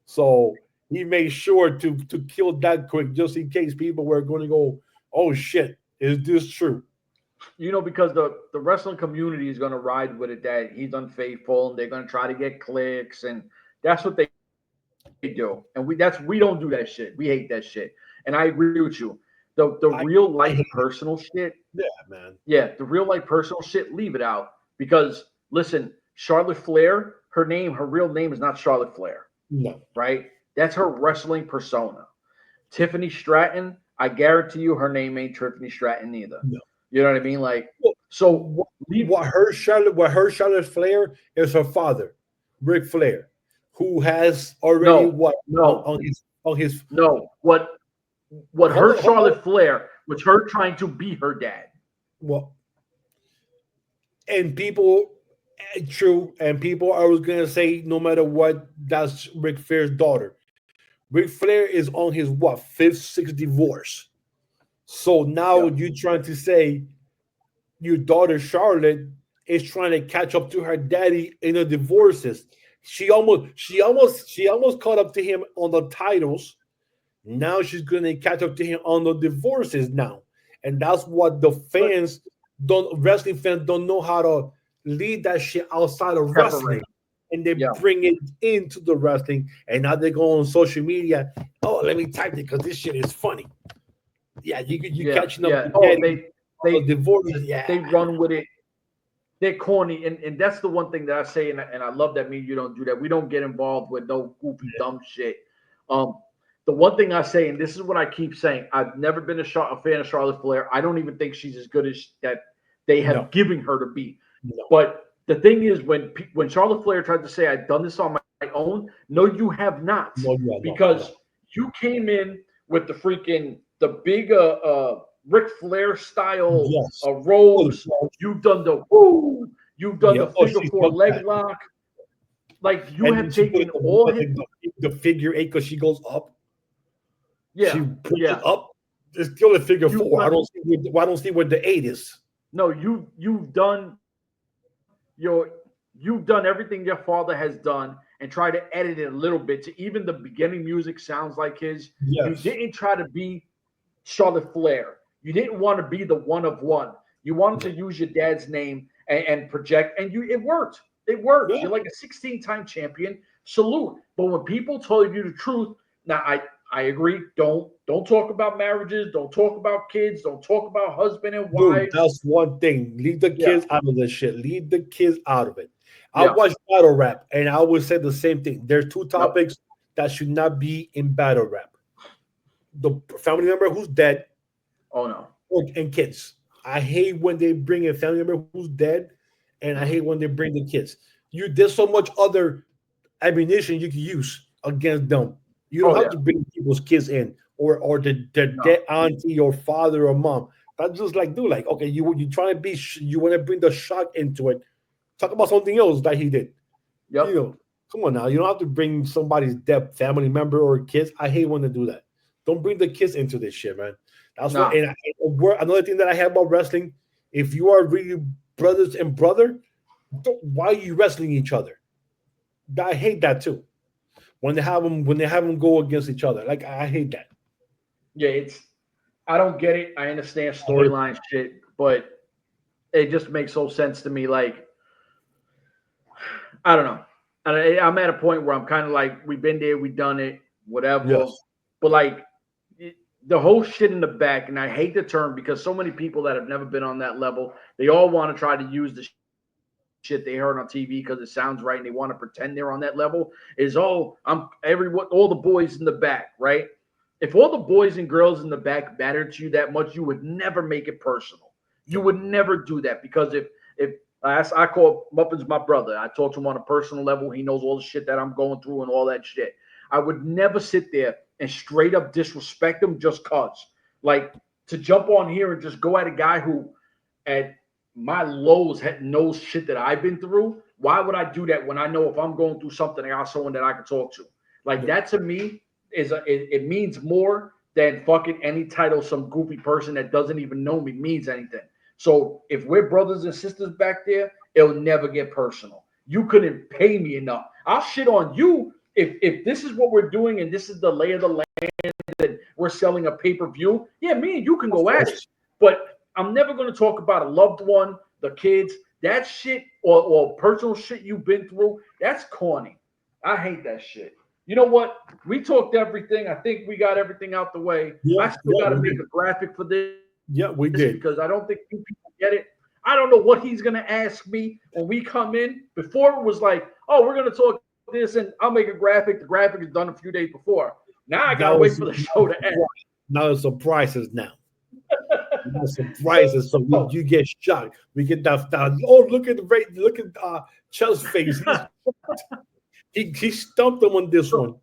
So he made sure to kill that quick, just in case people were going to go, "Oh shit, is this true?" Because the wrestling community is going to ride with it that he's unfaithful, and they're going to try to get clicks, and that's what they do. And we don't do that shit. We hate that shit. And I agree with you. The real life personal shit. Yeah, man. Yeah, the real life personal shit, leave it out. Because listen, Charlotte Flair, her real name is not Charlotte Flair. No. Right? That's her wrestling persona. Tiffany Stratton, I guarantee you her name ain't Tiffany Stratton either. No. You know what I mean? Like, so what her Charlotte Flair is her father, Ric Flair, who has already on his what her Charlotte Flair was her trying to be her dad. Well, and people true, and people are always gonna say no matter what, that's Ric Flair's daughter. Ric Flair is on his fifth, sixth divorce. So now you're trying to say your daughter Charlotte is trying to catch up to her daddy in the divorces. She almost caught up to him on the titles. Now she's gonna catch up to him on the divorces now. And that's what the wrestling fans don't know how to lead that shit outside of wrestling. And they bring it into the wrestling, and now they go on social media. Oh, let me type it because this shit is funny. Yeah, you catching up. Yeah. They divorces. Yeah, they run with it. They're corny, and that's the one thing that I say, and I love that you don't do that. We don't get involved with no goofy dumb shit. The one thing I say, and this is what I keep saying, I've never been a fan of Charlotte Flair. I don't even think she's as good as that they have given her to be. No. But the thing is, when Charlotte Flair tried to say I've done this on my own, no, you have not, because you came in with the big Ric Flair style robes. You've done the woo. You've done the figure four leg lock. Like you have taken all the figure eight because she goes up. Yeah, she puts it up. It's still a figure four. I don't see what the 8 is. No, you've done everything your father has done and try to edit it a little bit to even the beginning music sounds like his. Yes. You didn't try to be Charlotte Flair. You didn't want to be the one of one. You wanted to use your dad's name and project, and it worked. It worked. Yeah. You're like a 16-time champion. Salute. But when people told you the truth, now I agree. Don't talk about marriages. Don't talk about kids. Don't talk about husband and wife. Dude, that's one thing. Leave the kids out of this shit. Leave the kids out of it. I watch battle rap, and I would say the same thing. There's 2 topics that should not be in battle rap: the family member who's dead. Oh no. And kids. I hate when they bring a family member who's dead, and I hate when they bring the kids. There's so much other ammunition you can use against them. You don't have to bring people's kids in, or their dead auntie or father or mom. That's just like, dude, okay, you trying to be, you want to bring the shock into it. Talk about something else that he did. Yep. Come on now. You don't have to bring somebody's dead family member or kids. I hate when they do that. Don't bring the kids into this shit, man. That's what. And another thing that I have about wrestling: if you are really brothers and brother, why are you wrestling each other? I hate that too. When they have them go against each other, I hate that. Yeah, I don't get it. I understand storyline shit, but it just makes no sense to me. Like, I don't know. I'm at a point where I'm kind of like, we've been there, we've done it, whatever. Yes. But the whole shit in the back, and I hate the term because so many people that have never been on that level, they all want to try to use the shit they heard on TV because it sounds right, and they want to pretend they're on that level. All the boys in the back, right? if all the boys and girls in the back mattered to you that much, you would never make it personal. You would never do that, because if I call Muffins my brother, I talk to him on a personal level. He knows all the shit that I'm going through and all that shit. I would never sit there and straight up disrespect him just cause. Like, to jump on here and just go at a guy who at my lows knows shit that I've been through. Why would I do that when I know if I'm going through something, I got someone that I can talk to? Like, that to me it means more than fucking any title some goofy person that doesn't even know me means anything. So if we're brothers and sisters back there, it'll never get personal. You couldn't pay me enough. I'll shit on you if this is what we're doing and this is the lay of the land and we're selling a pay-per-view. Yeah, me and you can go at it. But I'm never going to talk about a loved one, the kids, that shit or personal shit you've been through. That's corny. I hate that shit. You know what? We talked everything. I think we got everything out the way. I still got to make a graphic for this. Yeah, we did. Because I don't think you people get it. I don't know what he's going to ask me when we come in. Before it was like, oh, we're going to talk this and I'll make a graphic. The graphic is done a few days before. Now I got to wait for the show to end. Now it's surprises now. Surprises. So you get shocked. We get that. Oh, look at Chel's face. He stumped him on this one.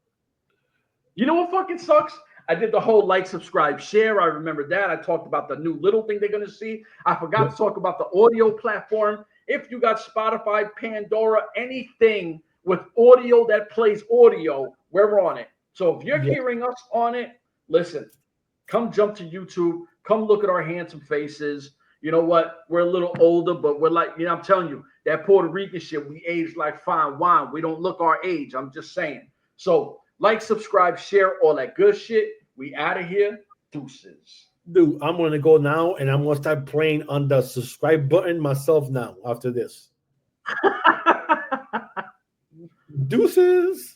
You know what fucking sucks? I did the whole like, subscribe, share. I remember that. I talked about the new little thing they're going to see. I forgot to talk about the audio platform. If you got Spotify, Pandora, anything with audio that plays audio, we're on it. So if you're hearing us on it, listen, come jump to YouTube. Come look at our handsome faces. You know what? We're a little older, but we're like, I'm telling you, that Puerto Rican shit, we age like fine wine. We don't look our age. I'm just saying. So like, subscribe, share, all that good shit. We out of here. Deuces. Dude, I'm going to go now, and I'm going to start playing on the subscribe button myself now after this. Deuces.